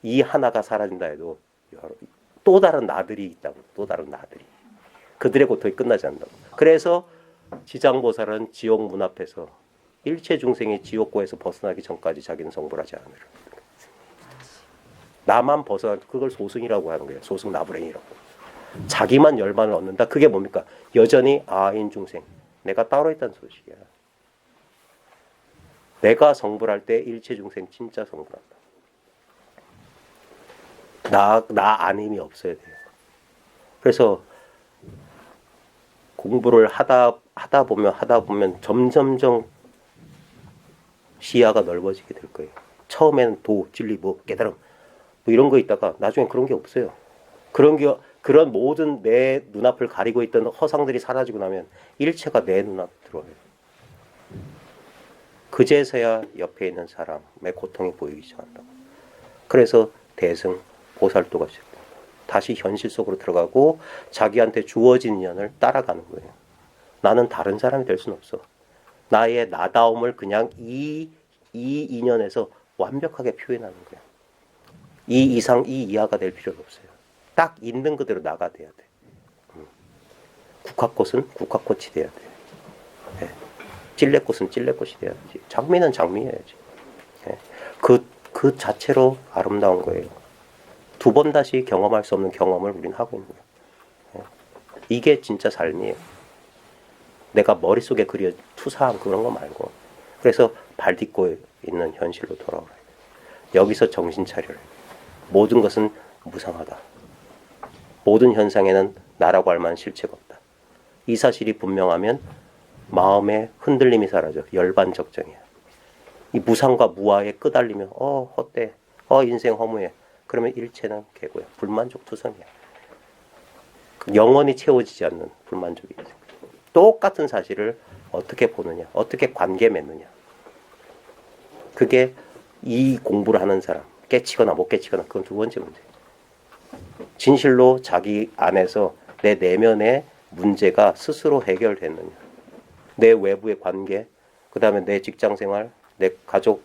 이 하나가 사라진다 해도 또 다른 나들이 있다고. 또 다른 나들이. 그들의 고통이 끝나지 않는다고. 그래서 지장보살은 지옥 문 앞에서 일체 중생이 지옥고에서 벗어나기 전까지 자기는 성불하지 않으라. 나만 벗어나, 그걸 소승이라고 하는 거예요. 소승 나불행이라고. 자기만 열반을 얻는다. 그게 뭡니까? 여전히 아인 중생. 내가 따로 있다는 소식이야. 내가 성불할 때 일체 중생 진짜 성불한다. 나 아님이 없어야 돼요. 그래서 공부를 하다 보면 점점점 시야가 넓어지게 될 거예요. 처음에는 도, 진리, 깨달음 이런 거 있다가 나중에 그런 게 없어요. 그런 모든 내 눈앞을 가리고 있던 허상들이 사라지고 나면 일체가 내 눈앞에 들어와요. 그제서야 옆에 있는 사람의 고통이 보이기 시작한다고. 그래서 대승, 보살도가 시작돼요. 다시 현실 속으로 들어가고 자기한테 주어진 인연을 따라가는 거예요. 나는 다른 사람이 될 수는 없어. 나의 나다움을 그냥 이 인연에서 완벽하게 표현하는 거예요. 이 이상, 이 이하가 될 필요가 없어요. 딱 있는 그대로 나가 돼야 돼. 국화꽃은 국화꽃이 돼야 돼. 네. 찔레꽃은 찔레꽃이 돼야지. 장미는 장미여야지. 네. 그 자체로 아름다운 거예요. 두 번 다시 경험할 수 없는 경험을 우리는 하고 있는 거예요. 네. 이게 진짜 삶이에요. 내가 머릿속에 그려 투사한 그런 거 말고. 그래서 발 딛고 있는 현실로 돌아오라. 여기서 정신 차려라. 모든 것은 무상하다. 모든 현상에는 나라고 할 만한 실체가 없다. 이 사실이 분명하면 마음의 흔들림이 사라져. 열반적정이야. 이 무상과 무아에 끄달리면 헛돼. 인생 허무해. 그러면 일체는 개고야. 불만족 투성이야. 영원히 채워지지 않는 불만족이 있어요. 똑같은 사실을 어떻게 보느냐, 어떻게 관계 맺느냐. 그게 이 공부를 하는 사람, 깨치거나 못 깨치거나 그건 두 번째 문제. 진실로 자기 안에서 내 내면의 문제가 스스로 해결됐느냐. 내 외부의 관계, 그 다음에 내 직장생활, 내 가족,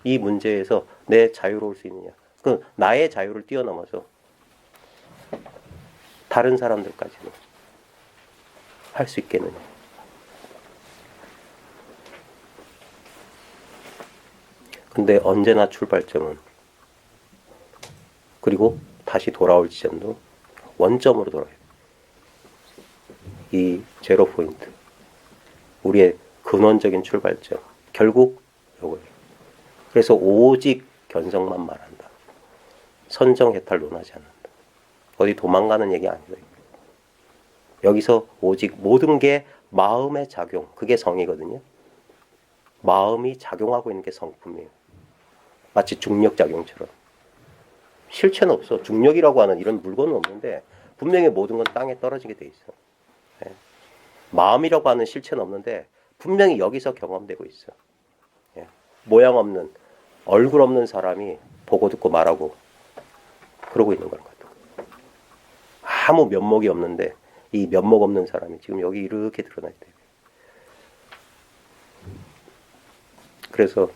이 문제에서 내 자유로울 수 있느냐. 그 나의 자유를 뛰어넘어서 다른 사람들까지는 할 수 있겠느냐. 근데 언제나 출발점은, 그리고 다시 돌아올 지점도 원점으로 돌아가야 돼. 이 제로 포인트, 우리의 근원적인 출발점, 결국 요거예요. 그래서 오직 견성만 말한다. 선정해탈 논하지 않는다. 어디 도망가는 얘기 아니다. 여기서 오직 모든 게 마음의 작용, 그게 성이거든요. 마음이 작용하고 있는 게 성품이에요. 마치 중력작용처럼. 실체는 없어. 중력이라고 하는 이런 물건은 없는데 분명히 모든 건 땅에 떨어지게 돼 있어. 예. 마음이라고 하는 실체는 없는데 분명히 여기서 경험되고 있어. 예. 모양 없는, 얼굴 없는 사람이 보고 듣고 말하고 그러고 있는 거는 같아요. 아무 면목이 없는데 이 면목 없는 사람이 지금 여기 이렇게 드러나 있대요. 그래서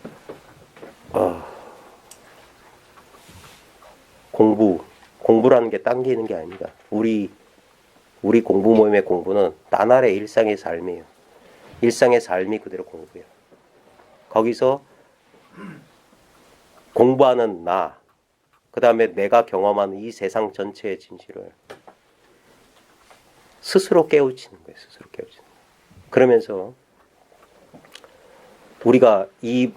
공부라는 게 당기는 게 아닙니다. 우리 공부 모임의 공부는 나날의 일상의 삶이에요. 일상의 삶이 그대로 공부예요. 거기서 공부하는 나, 그 다음에 내가 경험하는 이 세상 전체의 진실을 스스로 깨우치는 거예요. 스스로 깨우치는 거예요. 그러면서 우리가 이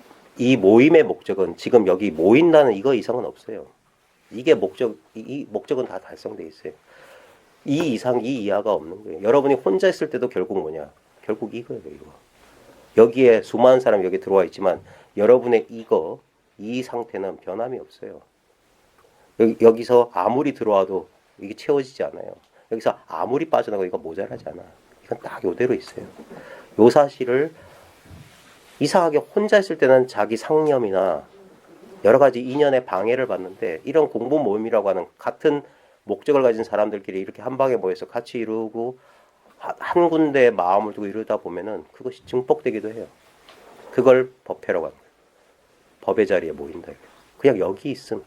모임의 목적은 지금 여기 모인다는 이거 이상은 없어요. 이게 이 목적은 다 달성돼 있어요. 이 이상, 이 이하가 없는 거예요. 여러분이 혼자 있을 때도 결국 뭐냐? 결국 이거예요, 이거. 여기에 수많은 사람이 여기 들어와 있지만 여러분의 이 상태는 변함이 없어요. 여기서 아무리 들어와도 이게 채워지지 않아요. 여기서 아무리 빠져나가고 이거 모자라지 않아. 이건 딱 요대로 있어요. 요 사실을 이상하게 혼자 있을 때는 자기 상념이나 여러 가지 인연의 방해를 받는데 이런 공부 모임이라고 하는 같은 목적을 가진 사람들끼리 이렇게 한 방에 모여서 같이 이루고 한 군데 마음을 두고 이루다 보면은 그것이 증폭되기도 해요. 그걸 법회라고 하는 거예요. 법의 자리에 모인다. 그냥 여기 있음.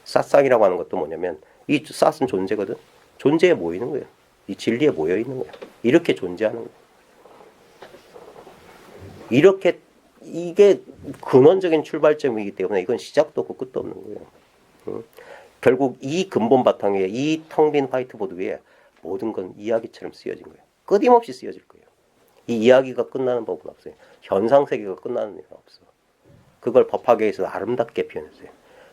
삿상이라고 하는 것도 뭐냐면 이 삿은 존재거든. 존재에 모이는 거예요. 이 진리에 모여 있는 거예요. 이렇게 존재하는 거예요. 이렇게 이게 근원적인 출발점이기 때문에 이건 시작도 없고 끝도 없는 거예요. 결국 이 근본 바탕 위에 이 텅 빈 화이트보드 위에 모든 건 이야기처럼 쓰여진 거예요. 끊임없이 쓰여질 거예요. 이 이야기가 끝나는 법은 없어요. 현상 세계가 끝나는 일은 없어. 그걸 법학에서 아름답게 표현했어요.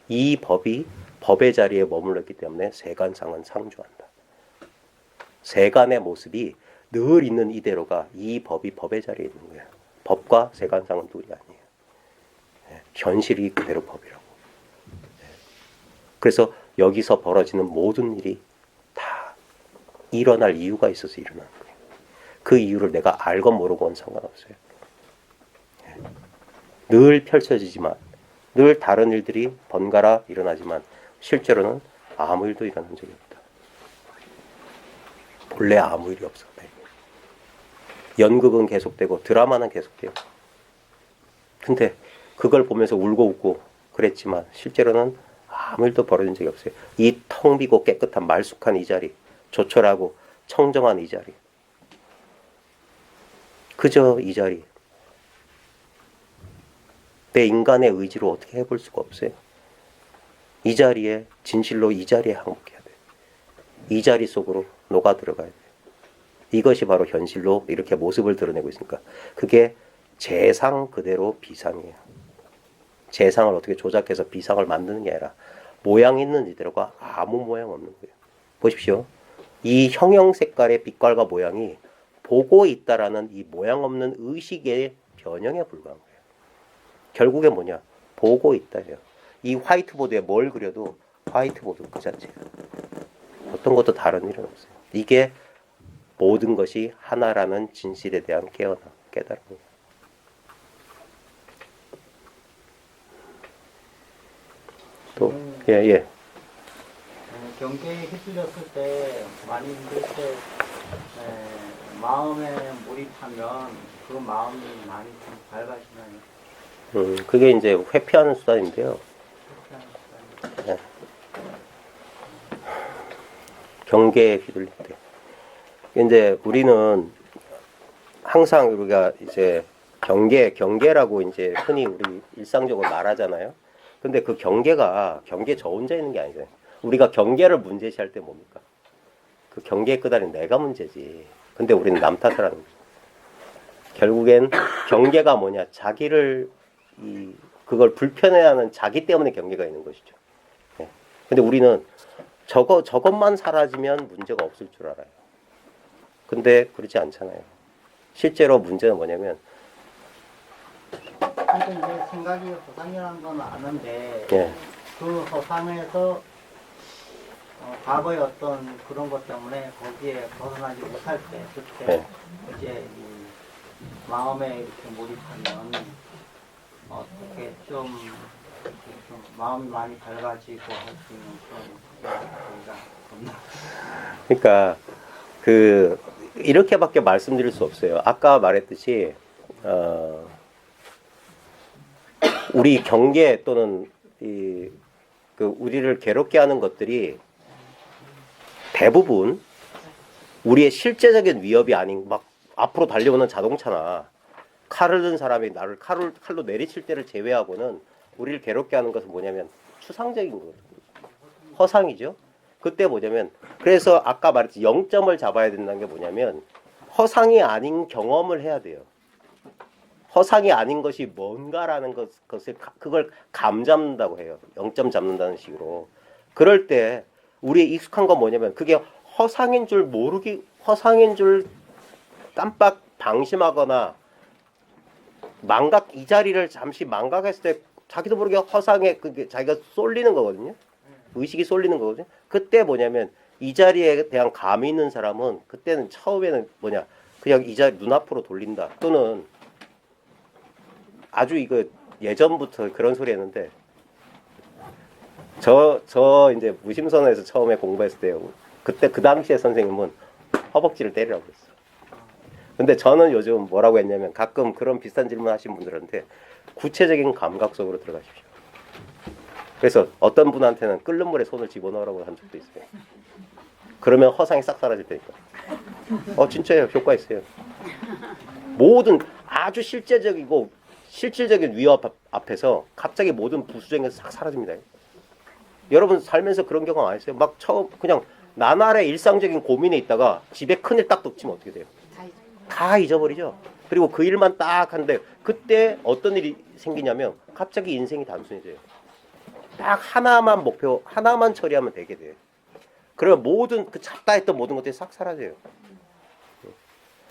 이 법이 법의 자리에 머물렀기 때문에 세간상은 상주한다. 세간의 모습이 늘 있는 이대로가 이 법이 법의 자리에 있는 거예요. 법과 세간상은 둘이 아니에요. 현실이 그대로 법이라고. 그래서 여기서 벌어지는 모든 일이 다 일어날 이유가 있어서 일어나는 거예요. 그 이유를 내가 알건 모르건 상관없어요. 늘 펼쳐지지만 늘 다른 일들이 번갈아 일어나지만 실제로는 아무 일도 일어난 적이 없다. 본래 아무 일이 없었다. 연극은 계속되고 드라마는 계속돼요. 근데 그걸 보면서 울고 웃고 그랬지만 실제로는 아무 일도 벌어진 적이 없어요. 이 텅 비고 깨끗한 말쑥한 이 자리, 조촐하고 청정한 이 자리, 그저 이 자리. 내 인간의 의지로 어떻게 해볼 수가 없어요. 이 자리에 진실로 이 자리에 항복해야 돼요. 이 자리 속으로 녹아 들어가야 돼요. 이것이 바로 현실로 이렇게 모습을 드러내고 있으니까 그게 재상 그대로 비상이에요. 재상을 어떻게 조작해서 비상을 만드는 게 아니라 모양 있는 이대로가 아무 모양 없는 거예요. 보십시오. 이 형형 색깔의 빛깔과 모양이 보고 있다라는 이 모양 없는 의식의 변형에 불과한 거예요. 결국에 뭐냐? 보고 있다예요. 이 화이트보드에 뭘 그려도 화이트보드 그 자체예요. 어떤 것도 다른 일은 없어요. 이게 모든 것이 하나라는 진실에 대한 깨달음이에요. 또, 예. 경계에 휩쓸렸을 때, 많이 힘들 때, 마음에 몰입하면 그 마음이 많이 좀 밝아지나요? 그게 이제 회피하는 수단인데요. 네. 경계에 휘둘릴 때. 이제 우리는 항상 우리가 이제 경계라고 이제 흔히 우리 일상적으로 말하잖아요. 근데 그 경계 저 혼자 있는 게 아니잖아요. 우리가 경계를 문제시할 때 뭡니까? 그 경계에 끄달린 내가 문제지. 근데 우리는 남 탓을 하는 거죠. 결국엔 경계가 뭐냐? 자기를 그걸 불편해하는 자기 때문에 경계가 있는 것이죠. 네. 근데 우리는 저것만 사라지면 문제가 없을 줄 알아요. 근데 그렇지 않잖아요. 실제로 문제는 뭐냐면 근데 이제 생각이 허상이라는 건 아는데 예. 그 허상에서 과거의 어떤 그런 것 때문에 거기에 벗어나지 못할 때 그때 네. 이제 이 마음에 이렇게 몰입하면 어떻게 좀 마음이 많이 밝아지고 할 수 있는 그런 거기가 없나? 그러니까 이렇게밖에 말씀드릴 수 없어요. 아까 말했듯이 우리 경계 또는 우리를 괴롭게 하는 것들이 대부분 우리의 실제적인 위협이 아닌 막 앞으로 달려오는 자동차나 칼을 든 사람이 나를 칼로 내리칠 때를 제외하고는 우리를 괴롭게 하는 것은 뭐냐면 추상적인 거거든요. 허상이죠. 그때 뭐냐면 그래서 아까 말했지 0점을 잡아야 된다는 게 뭐냐면 허상이 아닌 경험을 해야 돼요. 허상이 아닌 것이 뭔가라는 그걸 감 잡는다고 해요. 0점 잡는다는 식으로. 그럴 때 우리의 익숙한 건 뭐냐면 그게 허상인 줄 깜빡 방심하거나 이 자리를 잠시 망각했을 때 자기도 모르게 허상에 그게 자기가 쏠리는 거거든요. 의식이 쏠리는 거거든요. 그때 뭐냐면 이 자리에 대한 감이 있는 사람은 그때는 처음에는 그냥 이 자리 눈앞으로 돌린다. 또는 아주 이거 예전부터 그런 소리 했는데 저 이제 무심선에서 처음에 공부했을 때요. 그때 그 당시에 선생님은 허벅지를 때리라고 그랬어요. 근데 저는 요즘 뭐라고 했냐면 가끔 그런 비슷한 질문 하신 분들한테 구체적인 감각 속으로 들어가십시오. 그래서 어떤 분한테는 끓는 물에 손을 집어넣으라고 한 적도 있어요. 그러면 허상이 싹 사라질 테니까. 진짜요. 효과 있어요. 모든 아주 실제적이고 실질적인 위협 앞에서 갑자기 모든 부수적인 게 싹 사라집니다. 여러분 살면서 그런 경험 안 했어요? 막 처음 그냥 나날의 일상적인 고민에 있다가 집에 큰일 딱 덮치면 어떻게 돼요? 다 잊어버리죠. 그리고 그 일만 딱 하는데 그때 어떤 일이 생기냐면 갑자기 인생이 단순해져요. 딱 하나만 목표, 하나만 처리하면 되게 돼요. 그러면 모든 그 잡다 했던 모든 것들이 싹 사라져요.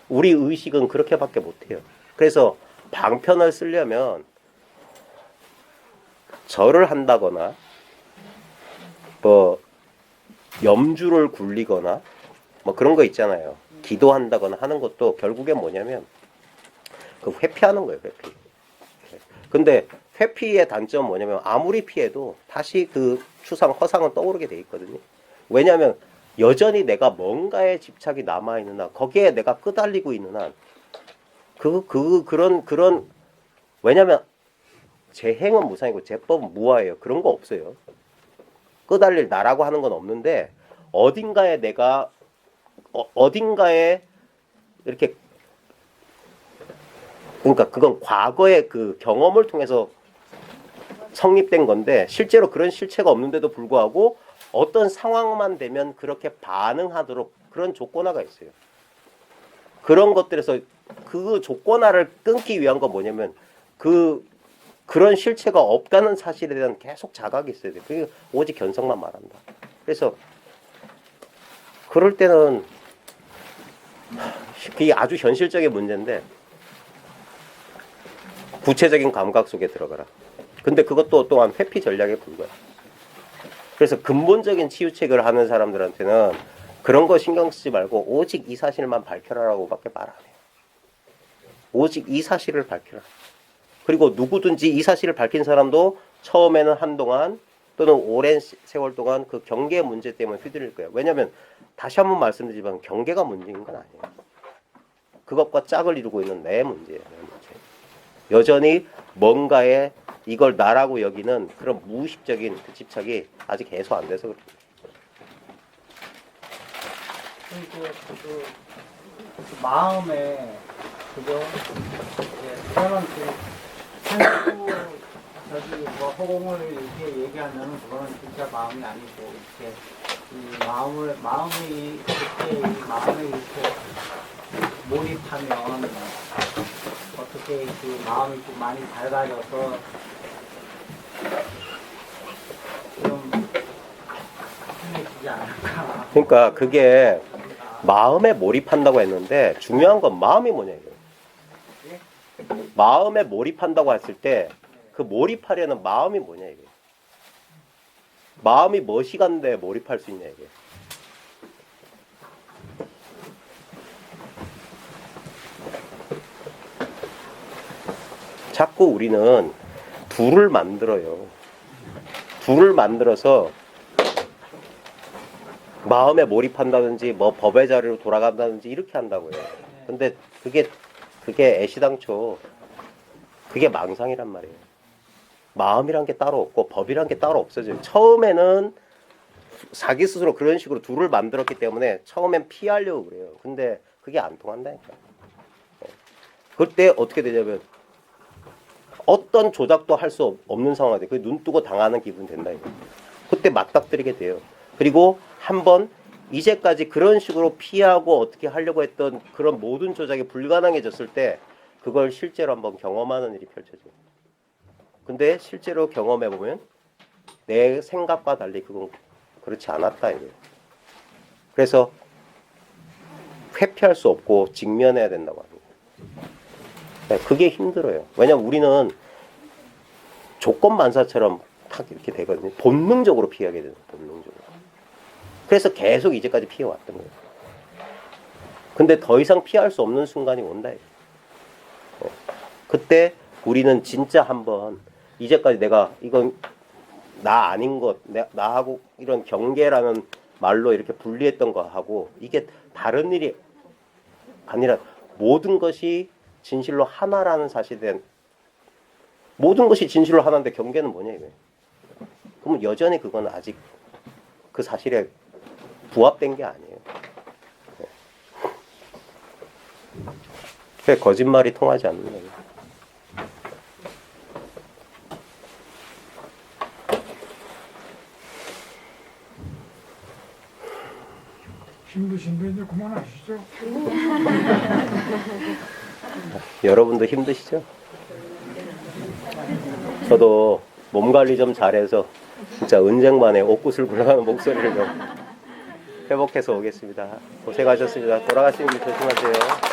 우리 의식은 그렇게밖에 못해요. 그래서 방편을 쓰려면 절을 한다거나 뭐 염주를 굴리거나 뭐 그런 거 있잖아요. 기도한다거나 하는 것도 결국엔 뭐냐면 그 회피하는 거예요. 회피. 근데 회피의 단점은 뭐냐면 아무리 피해도 다시 그 추상 허상은 떠오르게 돼 있거든요. 왜냐하면 여전히 내가 뭔가에 집착이 남아 있는 한 거기에 내가 끄달리고 있는 한 그런 왜냐하면 재행은 무상이고 제법은 무아예요. 그런 거 없어요. 끄달릴 나라고 하는 건 없는데 어딘가에 내가 어딘가에 이렇게 그러니까 그건 과거의 그 경험을 통해서 성립된 건데 실제로 그런 실체가 없는데도 불구하고 어떤 상황만 되면 그렇게 반응하도록 그런 조건화가 있어요. 그런 것들에서 그 조건화를 끊기 위한 건 뭐냐면 그런 실체가 없다는 사실에 대한 계속 자각이 있어야 돼요. 그게 오직 견성만 말한다. 그래서 그럴 때는 그게 아주 현실적인 문제인데 구체적인 감각 속에 들어가라. 근데 그것도 또한 회피 전략에 불과해. 그래서 근본적인 치유책을 하는 사람들한테는 그런 거 신경 쓰지 말고 오직 이 사실만 밝혀라라고 밖에 말 안 해요. 오직 이 사실을 밝혀라. 그리고 누구든지 이 사실을 밝힌 사람도 처음에는 한동안 또는 오랜 세월 동안 그 경계 문제 때문에 휘둘릴 거예요. 왜냐하면 다시 한번 말씀드리지만 경계가 문제인 건 아니에요. 그것과 짝을 이루고 있는 내 문제예요. 내 문제. 여전히 뭔가에 이걸 나라고 여기는 그런 무의식적인 그 집착이 아직 해소 안 돼서 그렇습니다. 그 마음에 그죠? 저는 저기 뭐 허공을 이렇게 얘기하면은 그거는 진짜 마음이 아니고 이렇게 이 마음이 그렇게 이 마음에 이렇게 몰입하면 어떻게 그 마음이 좀 많이 밝아져서 좀 힘내지지 않을까. 그러니까 그게 마음에 몰입한다고 했는데 중요한 건 마음이 뭐냐 이거예요. 마음에 몰입한다고 했을 때 그 몰입하려는 마음이 뭐냐 이게. 마음이 무엇이 간데 몰입할 수 있냐 이게. 자꾸 우리는 둘을 만들어요. 둘을 만들어서 마음에 몰입한다든지 뭐 법의 자리로 돌아간다든지 이렇게 한다고요. 근데 그게 애시당초 그게 망상이란 말이에요. 마음이란 게 따로 없고 법이란 게 따로 없어져요. 처음에는 자기 스스로 그런 식으로 둘을 만들었기 때문에 처음엔 피하려고 그래요. 근데 그게 안 통한다니까. 그때 어떻게 되냐면 어떤 조작도 할 수 없는 상황이 돼요. 눈 뜨고 당하는 기분 된다 이거. 그때 맞닥뜨리게 돼요. 그리고 한번 이제까지 그런 식으로 피하고 어떻게 하려고 했던 그런 모든 조작이 불가능해졌을 때 그걸 실제로 한번 경험하는 일이 펼쳐져요. 근데 실제로 경험해보면 내 생각과 달리 그건 그렇지 않았다 이거예요. 그래서 회피할 수 없고 직면해야 된다고 합니다. 그게 힘들어요. 왜냐면 우리는 조건반사처럼 탁 이렇게 되거든요. 본능적으로 피하게 되는 본능적으로. 그래서 계속 이제까지 피해왔던 거예요. 근데 더 이상 피할 수 없는 순간이 온다. 그때 우리는 진짜 한번 이제까지 내가 이건 나 아닌 것, 나하고 이런 경계라는 말로 이렇게 분리했던 거하고 이게 다른 일이 아니라 모든 것이 진실로 하나라는 사실에 모든 것이 진실로 하나인데 경계는 뭐냐 이거예요. 그러면 여전히 그건 아직 그 사실에 부합된 게 아니에요. 왜 거짓말이 통하지 않는 거예요. 힘드신데 이제 그만하시죠. 여러분도 힘드시죠? 저도 몸 관리 좀 잘해서 진짜 은쟁반에 옥구슬 굴러가는 목소리를 좀 회복해서 오겠습니다. 고생하셨습니다. 돌아가시는 길 조심하세요.